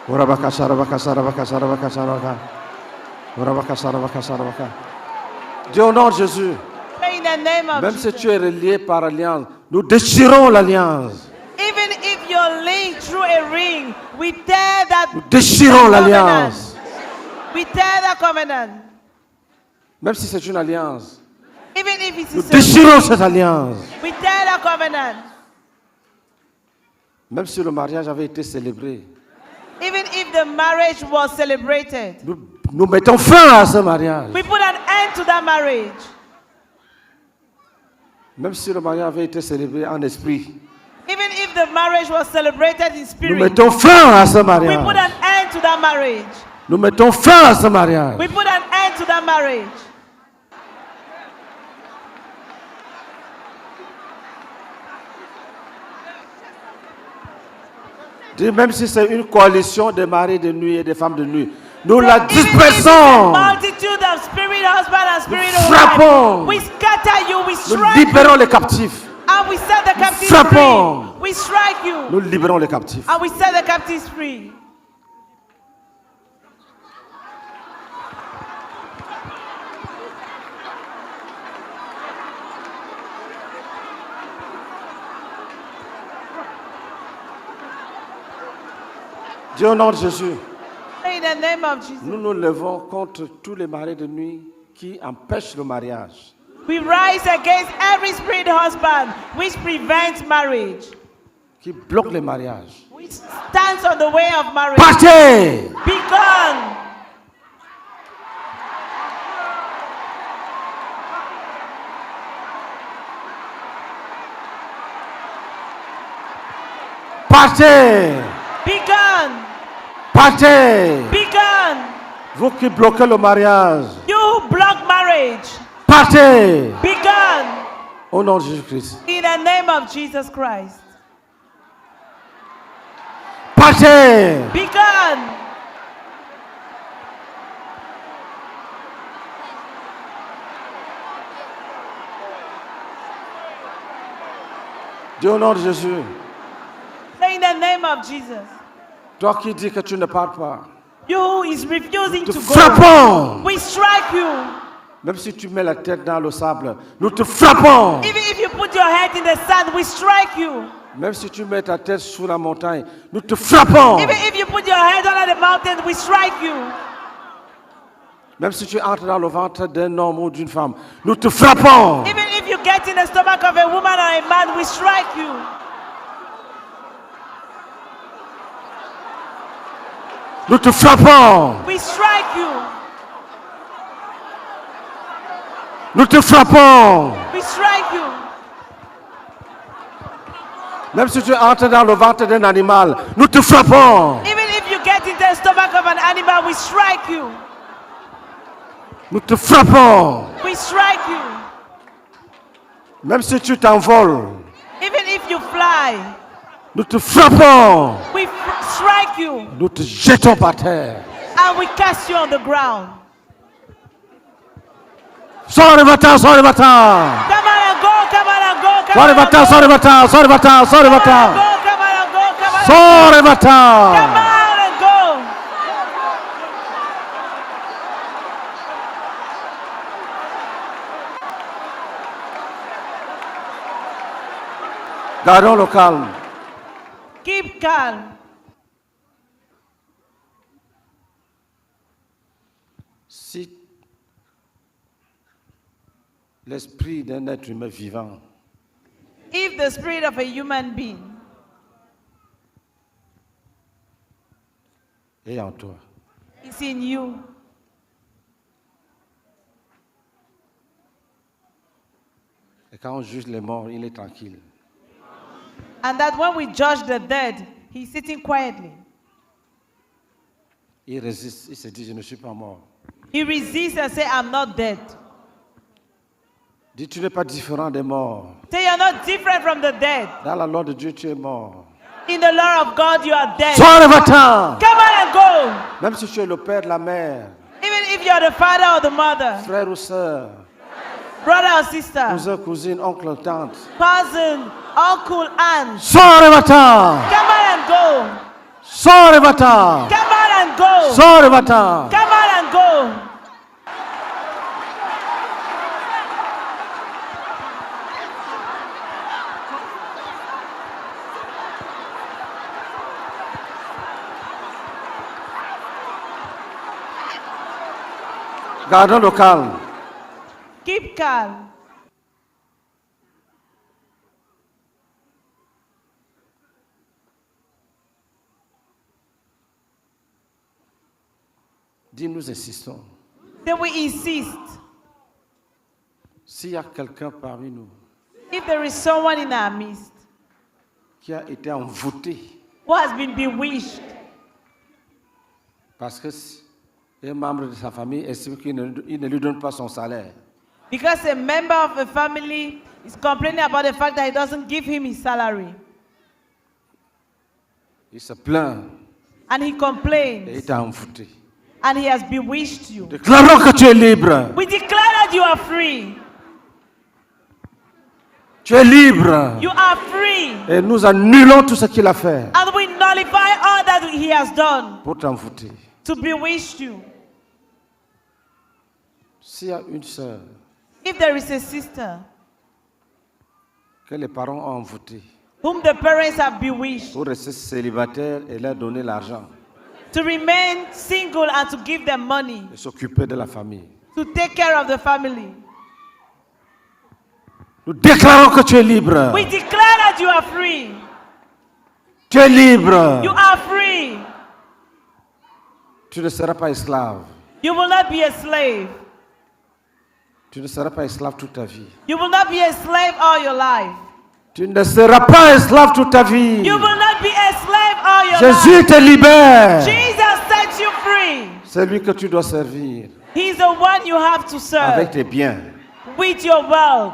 Urabaka, sarabaka, sarabaka, sarabaka, sarabaka. Urabaka, sarabaka, sarabaka. Dis au nom de Jésus, In the name of même si Jesus. tu es relié par alliance, nous déchirons l'alliance. Even if you're linked through a ring, we tear that Nous déchirons covenant. l'alliance. We tear that covenant. Même si c'est une alliance, Even if it nous is déchirons cette alliance. we tear that covenant. Même si le mariage avait été célébré, Even if the marriage was celebrated, nous mettons fin à ce mariage. we put an end to that marriage. Même si le mariage avait été célébré en esprit, Even if the marriage was celebrated in nous spirit, mettons fin à ce we put mariage. an end to that marriage. Nous mettons fin à ce mariage. We put an end to that marriage. Dis, même si c'est une coalition de maris de nuit et de femmes de nuit, nous la Even if it's a dispersons. multitude of spirit husband and spirit frappons. wife, we scatter you, we Nous strike you, libérons les captifs. and we set the captives frappons. free. We strike you, Nous libérons les captifs. and we set the captives free. Dis au nom de Jésus, In the name of Jesus, nous nous levons contre tous les maris de nuit qui empêchent le mariage. we rise against every spirit husband which prevents marriage, Qui bloquent les mariages. which stands on the way of marriage. Partez! Be gone. Partez! Be gone. Partez! Be gone. Vous qui bloquez le mariage, You who block marriage, partez! be gone. Au nom de Jésus-Christ. In the name of Jesus Christ. Partez! Be gone. Dis au nom de Jésus. Say in the name of Jesus. Toi qui dis que tu ne pars pas, You who is refusing te to go. frappons! We strike you. Même si tu mets la tête dans le sable, nous te frappons! Even if you put your head in the sand, we strike you. Même si tu mets ta tête sous la montagne, nous te frappons! Even if you put your head under the mountain, we strike you. Même si tu entres dans le ventre d'un homme ou d'une femme, nous te frappons! Even if you get in the stomach of a woman or a man, we strike you. Nous te frappons! We strike you. Nous te frappons! We strike you. Même si tu entres dans le ventre d'un animal, nous te frappons. Even if you get into the stomach of an animal, we strike you. Nous te frappons. We strike you. Même si tu t'envoles, Even if you fly, nous te frappons. we strike you Nous te jetons par terre. and we cast you on the ground. Sors le matin, sors le matin. Come on and go, come on and go, come Sors on le and matin, go. sors le matin, sors le matin, sors le Come on and matin. go, come on and go, come on and go. Sors le Come matin. on and go. Gardons le calme. Keep calm. Si l'esprit d'un être humain vivant If the spirit of a human being est en toi, is in you, et quand on juge les morts, il est tranquille. and that when we judge the dead, he's sitting quietly. Il résiste, il se dit, je ne suis pas mort. He resists and says, I'm not dead. Dis, tu n'es pas différent des morts. Say you're not different from the dead. Dans la loi de Dieu, tu es mort. In the law of God, you are dead. Sors le matin. Come on and go. Même si tu es le père, la mère, Even if you're the father or the mother, frère ou sœur, brother or sister, cousin, cousine, oncle, tante. cousin, uncle, aunt, Sors le matin. come on and go. Sors le matin. Come on and go. Sors le matin. Come on and go. Gardons le calme. Keep calm. Dis, nous insistons. Then we insist. S'il y a quelqu'un parmi nous If there is someone in our midst qui a été envoûté who has been bewitched parce que un membre de sa famille estime qu'il il ne lui donne pas son salaire, because a member of a family is complaining about the fact that he doesn't give him his salary, il se plaint and he et il complains, t'a envoûté. and he has bewitched you. Déclarons que tu es libre. We declare that you are free. Tu es libre. You are free. Et nous annulons tout ce qu'il a fait And we nullify all that he has done pour t'envoûter. to bewitch you. S'il y a une sœur If there is a sister que les parents ont envoûtée whom the parents have bewitched pour rester célibataire et leur donner l'argent to remain single and to give them money, et s'occuper de la famille, to take care of the family, nous déclarons que tu es libre. we declare that you are free. Tu es libre. You are free. Tu ne seras pas esclave. You will not be a slave. Tu ne seras pas esclave toute ta vie. You will not be a slave all your life. Tu ne seras pas esclave toute ta vie. You will not be a slave all your Jésus life. te libère. Jesus sets you free. C'est lui que tu dois servir He's the one you have to avec serve tes biens. with your wealth.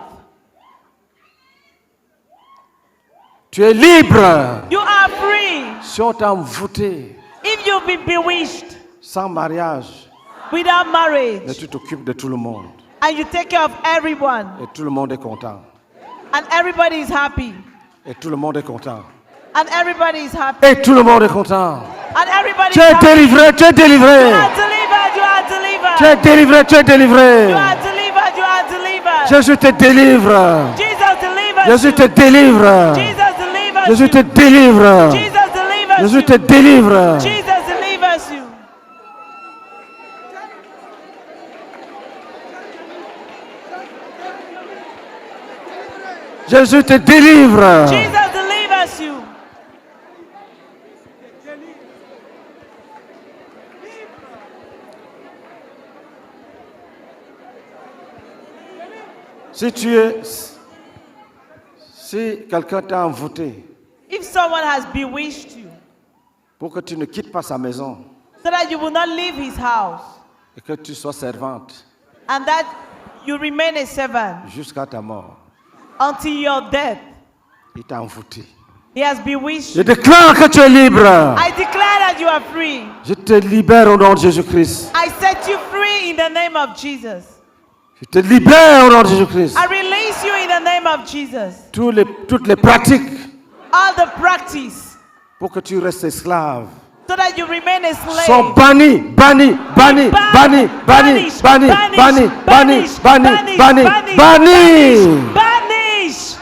Tu es libre. You are free. Si on t'a envoûté If you've been bewitched sans mariage, without mais marriage tu t'occupes de tout le monde and you take care of everyone et tout le monde est content. and everybody is happy Et tout le monde est content. and everybody is happy Et tout le monde est content. and everybody Tu is es happy. délivré, tu es You délivré. are delivered. You are delivered. Tu es délivré, tu es délivré. You are delivered. You are delivered. Jésus te délivre. Jesus delivers Jésus you. te délivre. Jesus delivers Jésus te you. délivre. Jesus delivers Jésus you. te délivre. Jesus delivers you. Jésus te délivre. Jesus delivers you. Si quelqu'un t'a envoûté someone has bewitched you, pour que tu ne quittes pas sa maison so that you will not leave his house, et que tu sois servante and that you remain a servant jusqu'à ta mort. until your death, Il t'a envoûté. he has bewitched Je you. déclare que tu es libre. I declare that you are free. Je te libère au nom de Jésus-Christ. I set you free in the name of Jesus. Je te libère au nom de Jésus-Christ. I release you in the name of Jesus. Toutes les pratiques All the practice, pour que tu restes esclave so that you remain a slave. sont bannis, bannis, bannis, bannis, bannis, bannis, bannis, bannis, bannis, bannis, bannis, Banish! bannis. Banish!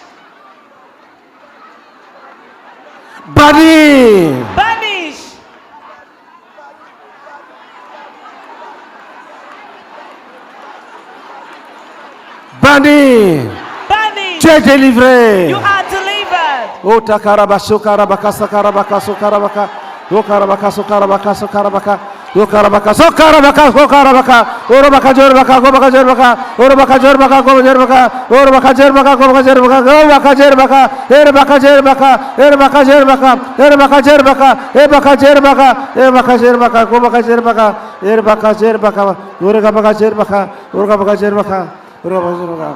Banni, Banish! tu es délivré. You are delivered. Oh takarabaso karabakasa karabakaso karabaka. Oh karabakaso karabakaso karabaka. Oh karabakaso karabakaso karabaka. Orabaka jerbaka gobaka jerbaka. Orabaka jerbaka gobaka jerbaka. Orabaka jerbaka gobaka jerbaka. Orabaka jerbaka. Erbaka jerbaka. Erbaka jerbaka. Erbaka jerbaka. Erbaka jerbaka. Erbaka jerbaka gobaka jerbaka. Erbaka jerbaka. Orabaka jerbaka. Orabaka jerbaka. Orabaka jerbaka.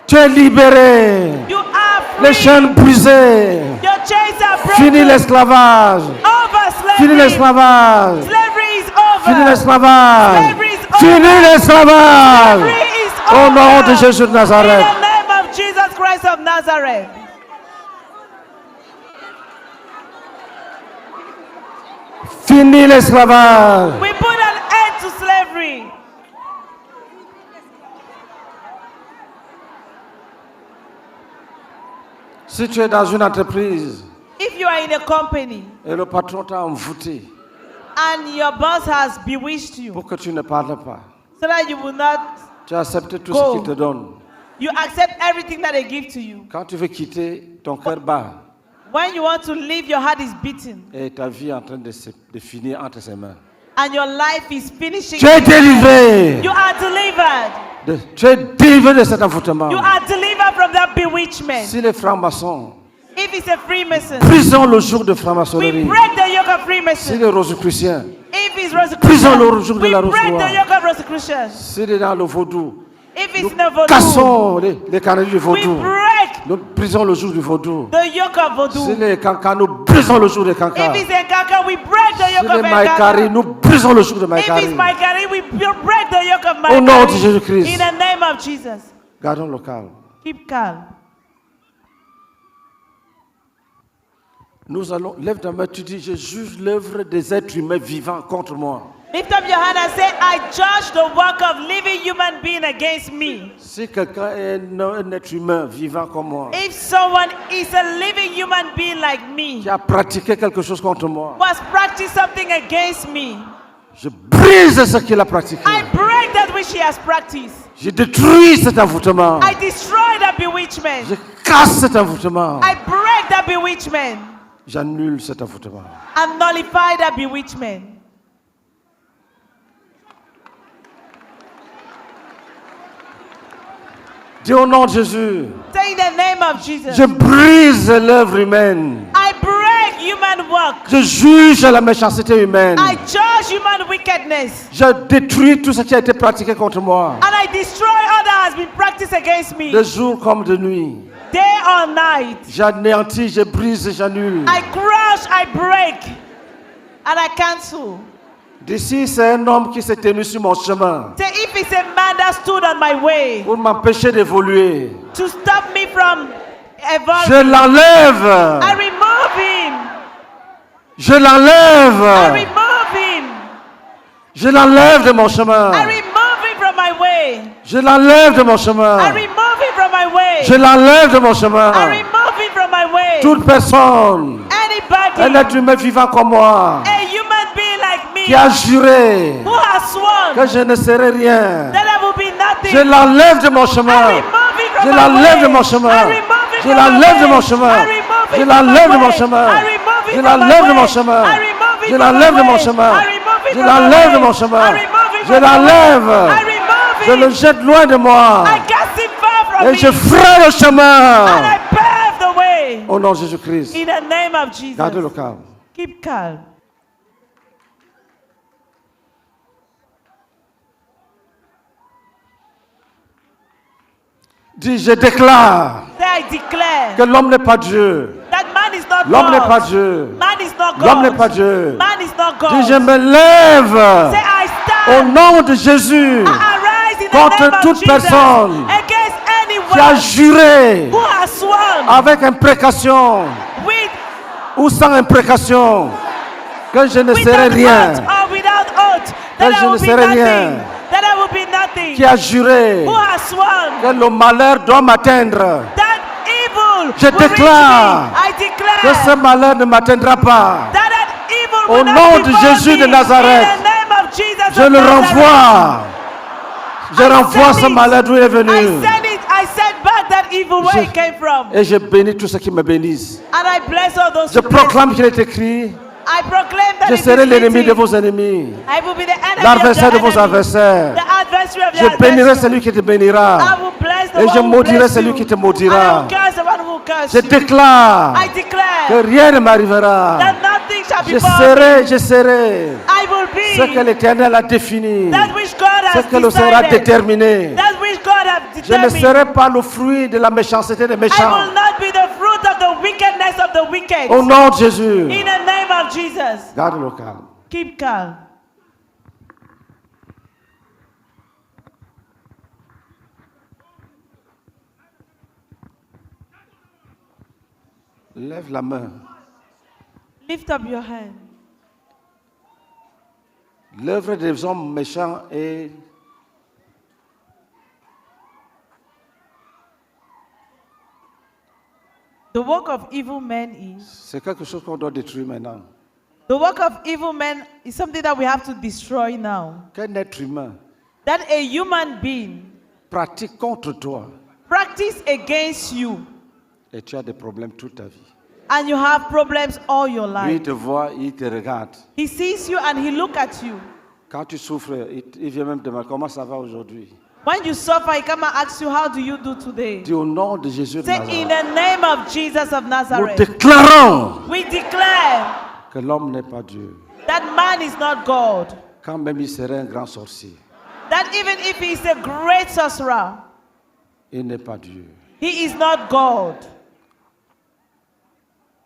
Tu es libéré. You are Les free. chaînes brisées. Your chains are broken. Fini l'esclavage. Over slavery. Fini l'esclavage. Slavery is over. Fini l'esclavage. Slavery is over. Fini l'esclavage. Slavery is Au over. nom de Jésus de Nazareth. In the name of Jesus Christ of Nazareth. Fini l'esclavage. We put an end to slavery. Si tu es dans une entreprise If you are in a company et le patron t'a envoûté and your boss has bewitched you pour que tu ne parles pas, so that you will not, tu acceptes tout Go. ce qu'il te donne. you accept everything that they give to you. Quand tu veux quitter, ton cœur bat When you want to leave, your heart is beaten et ta vie est en train de finir entre ses mains. and your life is finishing. Tu es délivré. You are delivered. Tu es délivré de cet envoûtement. You are delivered from that bewitchment. Si les francs-maçons, If it's a Freemason, brisons le jour de we franc-maçonnerie. break the yoke of Si Freemason. les Rosicruciens, If it's Brisons le Rosicrucian, joug de we la break the Rosicrucienne. yoke of Rosicrucian. si les dans le vaudou, If nous it's the voodoo, cassons les canaries du we vaudou. break Nous brisons le jour du vaudou. the yoke of Si voodoo. les cancans, nous brisons le jour des cancans. If it's Nkaka, we break the Si yoke les of maïkari, Nkaka. nous brisons le jour de If it's maïkari. Maikari, we break the yoke of Au nom de Maikari. Jésus-Christ. In the name of Jesus. Gardons le calme. Keep calm. Nous allons, lève ta main, tu dis, je juge l'œuvre des êtres humains vivants contre moi. Lift up your hand and say, I judge the work of living human being against me. Si quelqu'un est un être humain vivant comme moi, If someone is a living human being like me, qui a pratiqué quelque chose contre moi, who has practiced something against me, je brise ce qu'il a pratiqué. I break that which he has practiced. Je détruis cet envoûtement. I destroy that bewitchment. Je casse cet envoûtement. I break that bewitchment J'annule cet envoûtement. and nullify that bewitchment. Dis au nom de Jésus, Say in the name of Jesus. je brise l'œuvre humaine. I break human work. Je juge la méchanceté humaine. I judge human wickedness. Je détruis tout ce qui a été pratiqué contre moi. And I destroy all that has been practiced against me. De jour comme de nuit. Day or night. J'anéantis, je brise, j'annule. I crush, I break. And I cancel. D'ici, c'est un homme qui s'est tenu sur mon chemin Say if it's a man that stood on my way pour m'empêcher d'évoluer. to stop me from Je evolving, l'enlève. I remove him. Je l'enlève. I remove him. Je l'enlève de mon chemin. I remove him from my way. Je l'enlève de mon chemin. I remove him from my way. Je l'enlève de mon chemin. I remove him from my way. Toute personne, un Anybody, être humain vivant comme moi, a human being like me, qui a juré who has sworn que je ne serai rien, that I will be nothing, je l'enlève de mon I chemin. remove it Je from my l'enlève way. de mon chemin. I remove it Je from l'enlève my de mon way. chemin. I remove it Je from l'enlève my de mon way. chemin. I remove it Je from l'enlève my de mon way. chemin. I remove it Je from l'enlève my de mon way. chemin. I remove it Je from my l'enlève de way. mon chemin. I remove it Je from my way. l'enlève. I remove Je it. le jette loin de moi. I cast it far from Et me. je ferai le And chemin. I pave the way. Au nom de Jésus-Christ. In the name of Jesus. Gardez le calme. Keep calm. Dis, je déclare Say, I declare que l'homme n'est pas Dieu. that man is not L'homme n'est God. pas Dieu. Man is not God. L'homme n'est pas Dieu. Man is not God. Dis, je me lève Say, I au stand. nom de Jésus I arise in contre the name toute of Jesus personne against qui a anyone juré who has sworn avec imprécation with ou sans imprécation que je ne serai without rien. oath or without oath that je I ne will be serai nothing. rien. That I will be nothing. Qui a juré Who has sworn que le malheur doit m'atteindre. that evil Je will reach me. déclare I Que declare ce malheur ne m'atteindra pas. that evil Au will nom not de befall Jésus me. de Nazareth, In the name of Jesus Je of le Nazareth. renvoie. Je renvoie send ce it. malheur d'où il est venu. I send back that evil where it came from. Et je bénis tous ceux qui me bénissent. And I bless all those Je who bless me. proclame qu'il est écrit. I proclaim that Je it is serai l'ennemi written. de vos ennemis. I will be the enemy L'adversaire of de your vos enemy. adversaires. The adversary of Je your bénirai adversary. celui qui te bénira. I will bless the Et one je who maudirai bless celui you. qui te And I maudira. will curse the one who curse Je you. déclare I declare que rien ne m'arrivera. that nothing shall Je befall me. serai I will be ce que l'Éternel a défini. that which God Ce has que le sera decided. déterminé. That which God has Je ne determined. serai pas le fruit de la méchanceté des I méchants. will not be the fruit of the wickedness of the wicked. Au nom de Jésus. In the name of Jesus. Garde le calme. Keep calm. Lève la main. Lift up your hand. L'œuvre des hommes méchants est The work of evil men is. c'est quelque chose qu'on doit détruire maintenant. The work of evil men is something that we have to destroy now. Qu'un être humain That a human being pratique contre toi practice against you et tu as des problèmes toute ta vie. and you have problems all your Lui, il life. te voit, il te regarde. He sees you and he look at you. Quand tu souffres, il vient même te demander comment ça va aujourd'hui. When you suffer, he come and asks you, how do you do today? Dis au nom de Jésus de Say, in Nazareth. the name of Jesus of Nous Nazareth, déclarons we declare que l'homme n'est pas Dieu. that man is not God. Quand même il serait un grand sorcier, That even if he is a great sorcerer, il n'est pas Dieu. he is not God.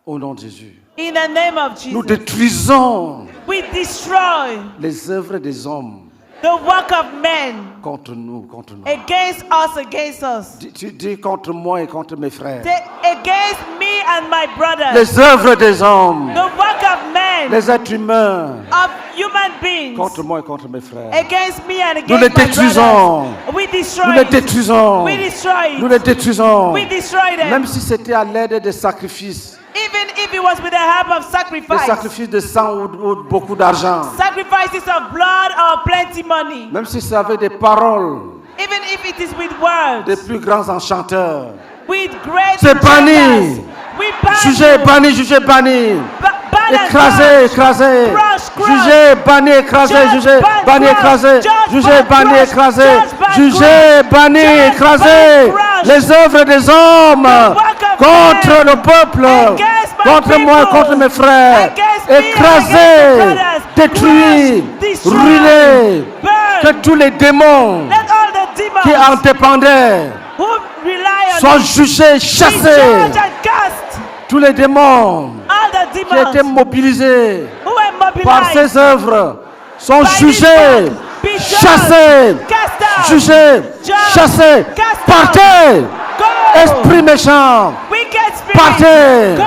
Au nom de Jésus. In the name of Nous Jesus, détruisons we destroy les œuvres des hommes the work of men contre nous, contre nous. against us, against us. Tu dis contre moi et contre mes frères. Say, against me and my brothers. Les œuvres des hommes, The work of men, les êtres humains, of human beings, contre moi et contre mes frères. against me and Nous les against my détruisons. brothers. We destroy Nous les it. détruisons. We destroy Nous it. les détruisons. We destroy them. Même si c'était à l'aide des sacrifices. Even if it was with the help of Des sacrifice. sacrifices de sang ou beaucoup d'argent. Sacrifices of blood or plenty money. Même si c'est avec des paroles Even if it is with words. des plus grands enchanteurs. With great C'est banni. enchanters. We ban Jugé, you. banni, jugé, banni. Ban and Écrasé, crush. écrasé. Crush, crush. Jugé, banni, écrasé, Judge, jugé, ban, banni, crush. écrasé. Judge, Jugé, ban, banni, crush. écrasé. Judge, ban, Jugé, crush. banni, Judge, écrasé. ban, crush. Les œuvres des hommes The work of contre men le peuple, against my contre moi et people. contre mes frères. Against me and Écrasé, against my brothers. détruit, Crush, destroy, brûlé. burn. Que tous les démons Let all the demons qui en dépendaient who rely on soient you jugés, be chassés. judged and cast. Tous les démons All the qui étaient demons mobilisés who were par mobilized ces œuvres sont by this jugés, work, be judged, chassés, cast out, jugés, judged, chassés. cast out. Partez, Go. esprit méchant, Wicked spirit, partez. go.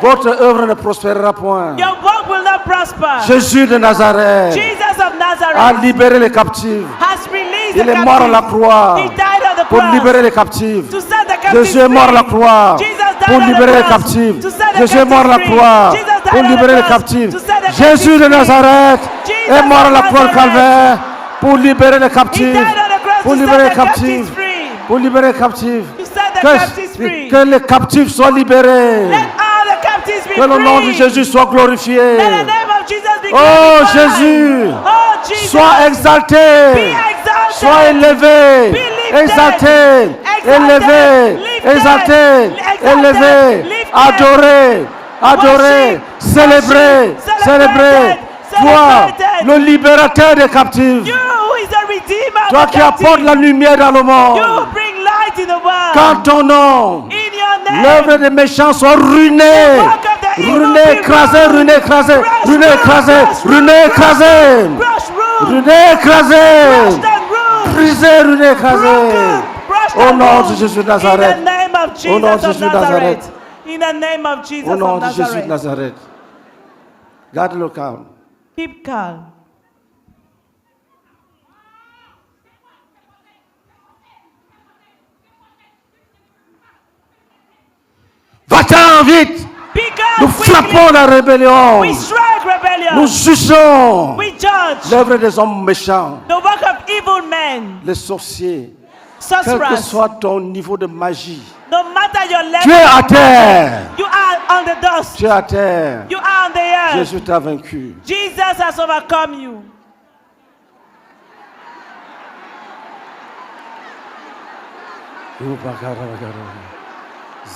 Votre œuvre ne prospérera point. Your work will not prosper. Jésus de Nazareth Jesus of a Nazareth libéré les captifs. has released Il the est mort à la captives. croix He died on the pour cross libérer les captifs. to set the captives Jésus est mort à la free. croix Jesus died pour on the libérer les cross captifs. to set the Jésus est mort à la captives croix free. Jesus died pour on the libérer les cross captifs. to set the Jésus de captives free. Nazareth Jesus est mort à la of croix de Nazareth. Calvaire pour libérer les He captifs. died on the cross Pour to libérer les set the captives captifs. free. Pour libérer les captifs. To set the captives free. Que les captifs soient libérés. Let all the captives be Que le nom de free. Jésus soit glorifié. Let the name of Jesus be Oh glorified. Jésus, Oh Jesus, sois exalté. be exalted. Sois élevé, Be lifted. exalté, élevé, exalté, élevé, adoré, adoré, célébré, célébré. Toi, le libérateur des captifs. You who is the redeemer Toi of the qui apportes captive. la lumière dans le You monde. who bring light in the world. Quand ton nom, In your name. l'œuvre des méchants soit ruinée. Ruinée, écrasée, ruinée, écrasée, ruinée, écrasée, ruinée, écrasée. Brush rule. Ruinée, écrasée. Brush that rule. Brisée, ruinée, écrasée. Brush Au that nom de rule. Jésus de In Nazareth. the name of Au nom de Jesus of Jésus de Nazareth. Nazareth. In the name of Jesus Au nom of de Jésus de Nazareth. Nazareth. Garde le calme. Keep calm. Va-t'en vite. Be Nous calm quickly. frappons la rébellion. We strike rebellion. Nous jugeons We judge l'œuvre des hommes méchants, the work of evil men, les sorciers. Quel que sorcerers. soit ton niveau de magie, No matter your level, tu es à terre. you are on the dust. Tu es à terre. You are on the earth. Jésus t'a vaincu. Jesus has overcome you.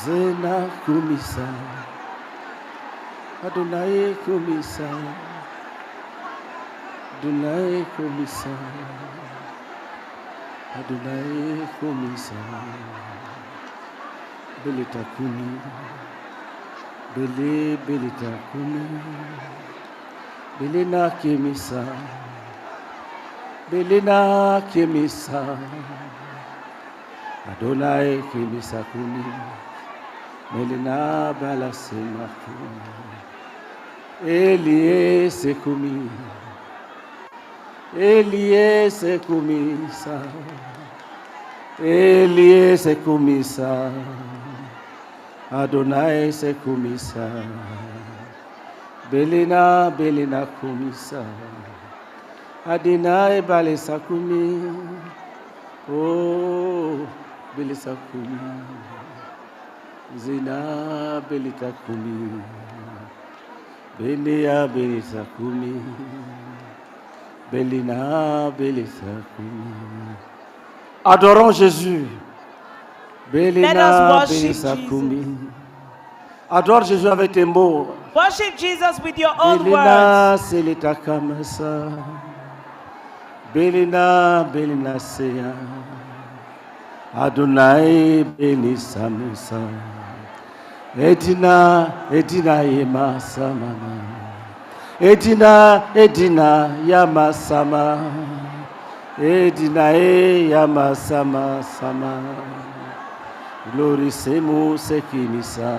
Zena kumisa, Adonai kumisa, Adonai kumisa, Adonai kumisa, Belita kumi, Belita kumi, Belina kimisa, Belina kimisa, Adonai kimisa kumi. Melina balasema Elie sekumi Elie sekumisa Elie sekumisa Adonai sekumisa Belina kumisa Adonai balesa kumi Oh belesa kumi Zina belita kumi, Belia belita kumi, Belina belita kumi. Adorons Jésus. Belina worship belita Jesus. kumi. Adore Jésus avec tes mots. Worship Jesus with your own words. Belina selita kamasa. Belina seya. Adonai benisa musa. Edina yema samama. Edina yama sama. Edina yama sama sama. Glory semu sekinisa.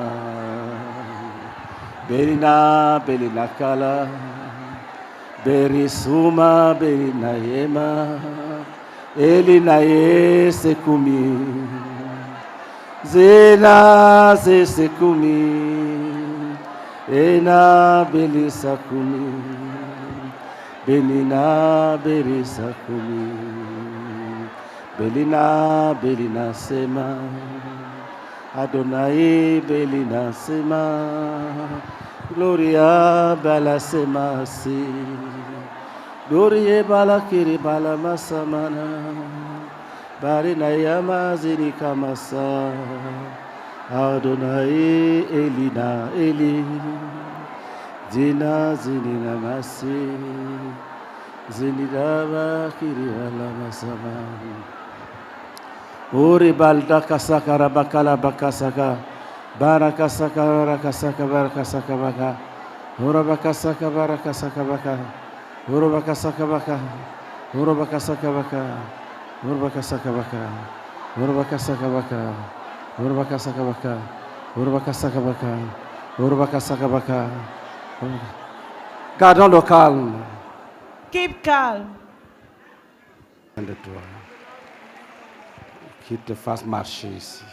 Belina kala. Berisuma belina yema. Elina sekumi. Zena sekumi, Ena belisakumi, Benina belisakumi, Belina sema, Adonai belina sema, Gloria bala sema si, Gloria bala kiri bala masamana. Barina yama zini kamasa Adonai elina eli Zina zini namasi Zini dava kiri ala masama Uri balda kasaka rabakala bakasaka Barakasaka barakasaka barakasaka baka Urabakasaka barakasaka baka Urabakasaka baka Urabakasaka baka Urbakasakabaka, Urbakasakabaka, Urbakasakabaka, Urbakasakabaka, Urbakasakabaka. Gardons le calme. Keep calm. De toi. Qu'il te fasse marcher ici.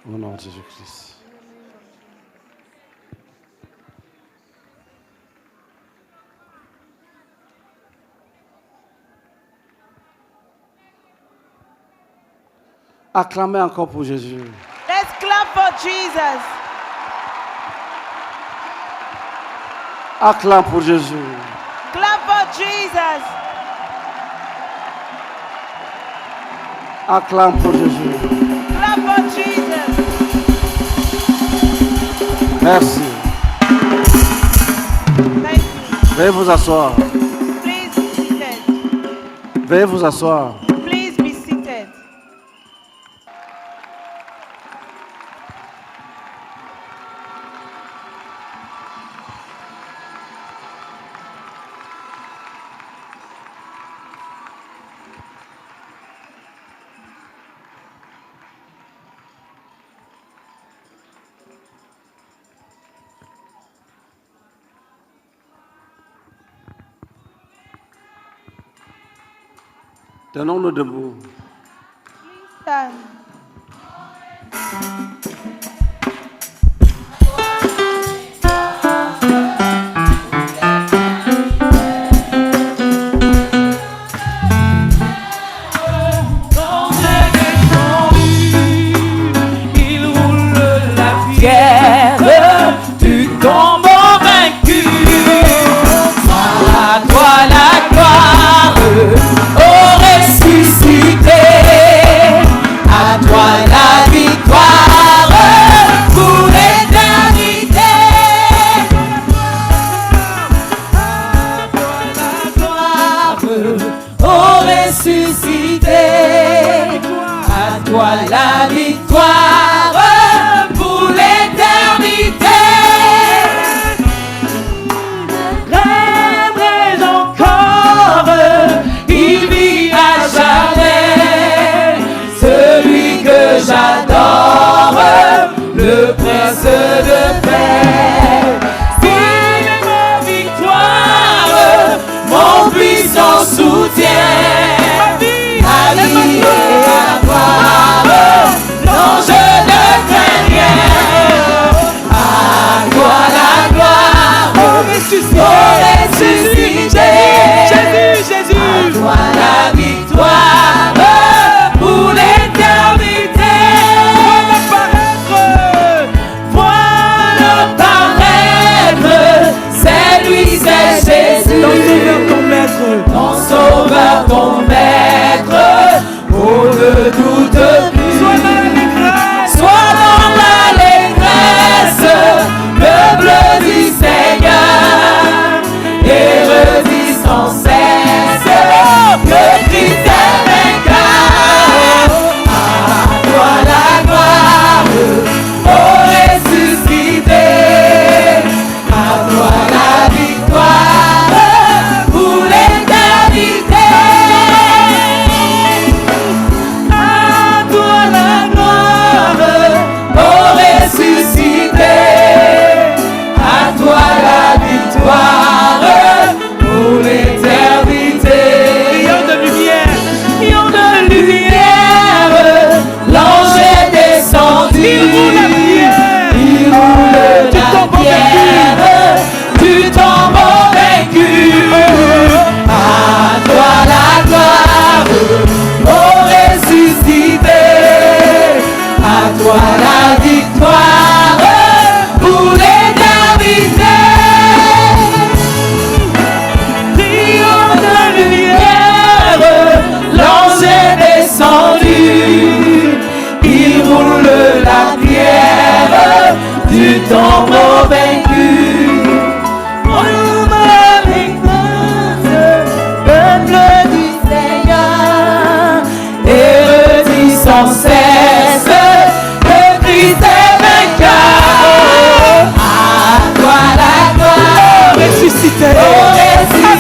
Au nom de Jésus-Christ. Acclamez encore pour Jésus. Let's clap for Jesus. Acclame pour Jésus. Clap for Jesus. Acclame pour Jésus. Clap for Jesus. Merci. Thank you. Veuillez vous asseoir. Please be seated. Veuillez vous asseoir. Please be seated. Tenons-nous debout. Stand. Il roule la pierre du tombeau vaincu. À toi la gloire, ô ressuscité. À toi la victoire pour l'éternité. À toi la gloire, ô ressuscité. À toi la victoire pour l'éternité. Rêverai encore, il vit à jamais, celui que j'adore, le prince de paix. C'est ma victoire, mon puissant soutien. Ma vie et la gloire, non je ne crains rien. À toi la gloire, oh ressuscité. Jésus. À toi la victoire pour l'éternité. Voilà paraître, c'est lui, c'est Jésus. Ton sauveur, ton maître, on ne doute plus. Sois dans l'allégresse, peuple du Seigneur, et redis sans cesse que Christ est vainqueur. À toi la gloire, ô ressuscité. À toi la victoire pour l'éternité. À toi la gloire, ô ressuscité. À toi la victoire pour l'éternité. Rayon de lumière, l'ange est descendu. Il roule la pierre du tombeau vaincu. À toi la gloire, ô ressuscité. À toi la victoire pour l'éternité. Rayon de lumière, l'ange est descendu. Il roule la pierre du tombeau vaincu. On avec peuple du Seigneur, et redis sans cesse que Christ est vainqueur. À toi la gloire, ressuscité. À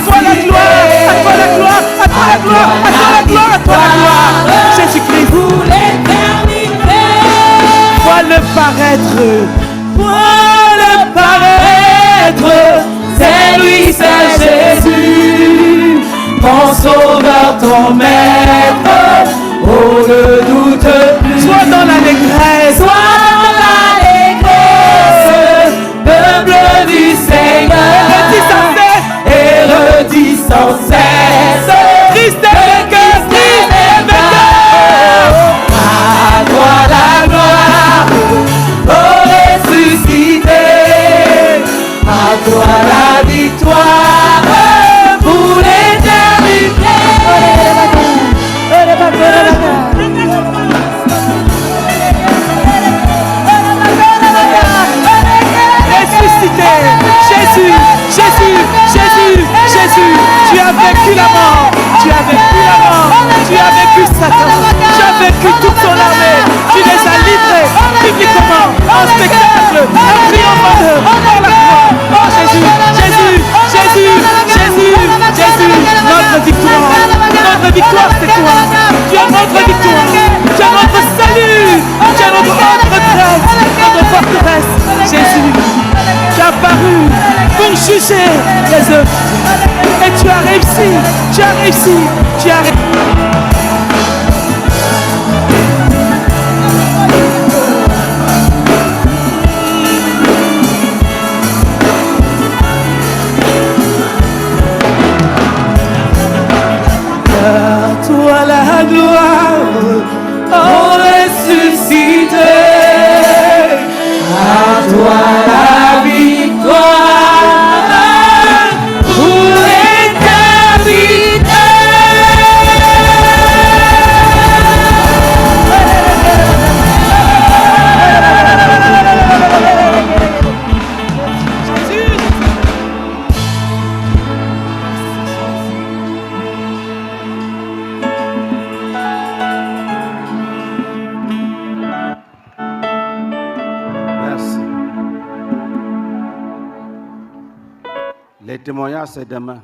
toi la gloire, à toi la gloire, à toi la gloire, à toi la gloire, à toi la gloire. Jésus-Christ pour l'éternité. Vois-le paraître, vois-le paraître, c'est lui, c'est Jésus, ton sauveur, ton maître, on ne doute plus. Sois dans l'allégresse, sois dans l'allégresse, peuple du Seigneur, et redis sans cesse, Christ est vainqueur, Christ est vainqueur. À toi la gloire, ô ressuscité. À toi la victoire pour l'éternité. Satan. Tu as vaincu toute son armée. Tu les as livrés publiquement, en spectacle, en triomphant par la croix. Oh Jésus, Jésus, Jésus, Jésus, Jésus, notre victoire. Notre victoire, c'est toi. Tu es notre victoire. Tu es notre salut. Tu es notre forteresse, notre forteresse. Jésus, tu as apparu pour juger les œuvres. Et tu as réussi. Tu as réussi. Tu as réussi. À toi la gloire, oh ressuscité. À toi la victoire pour l'éternité. Merci. Les témoignages, c'est demain.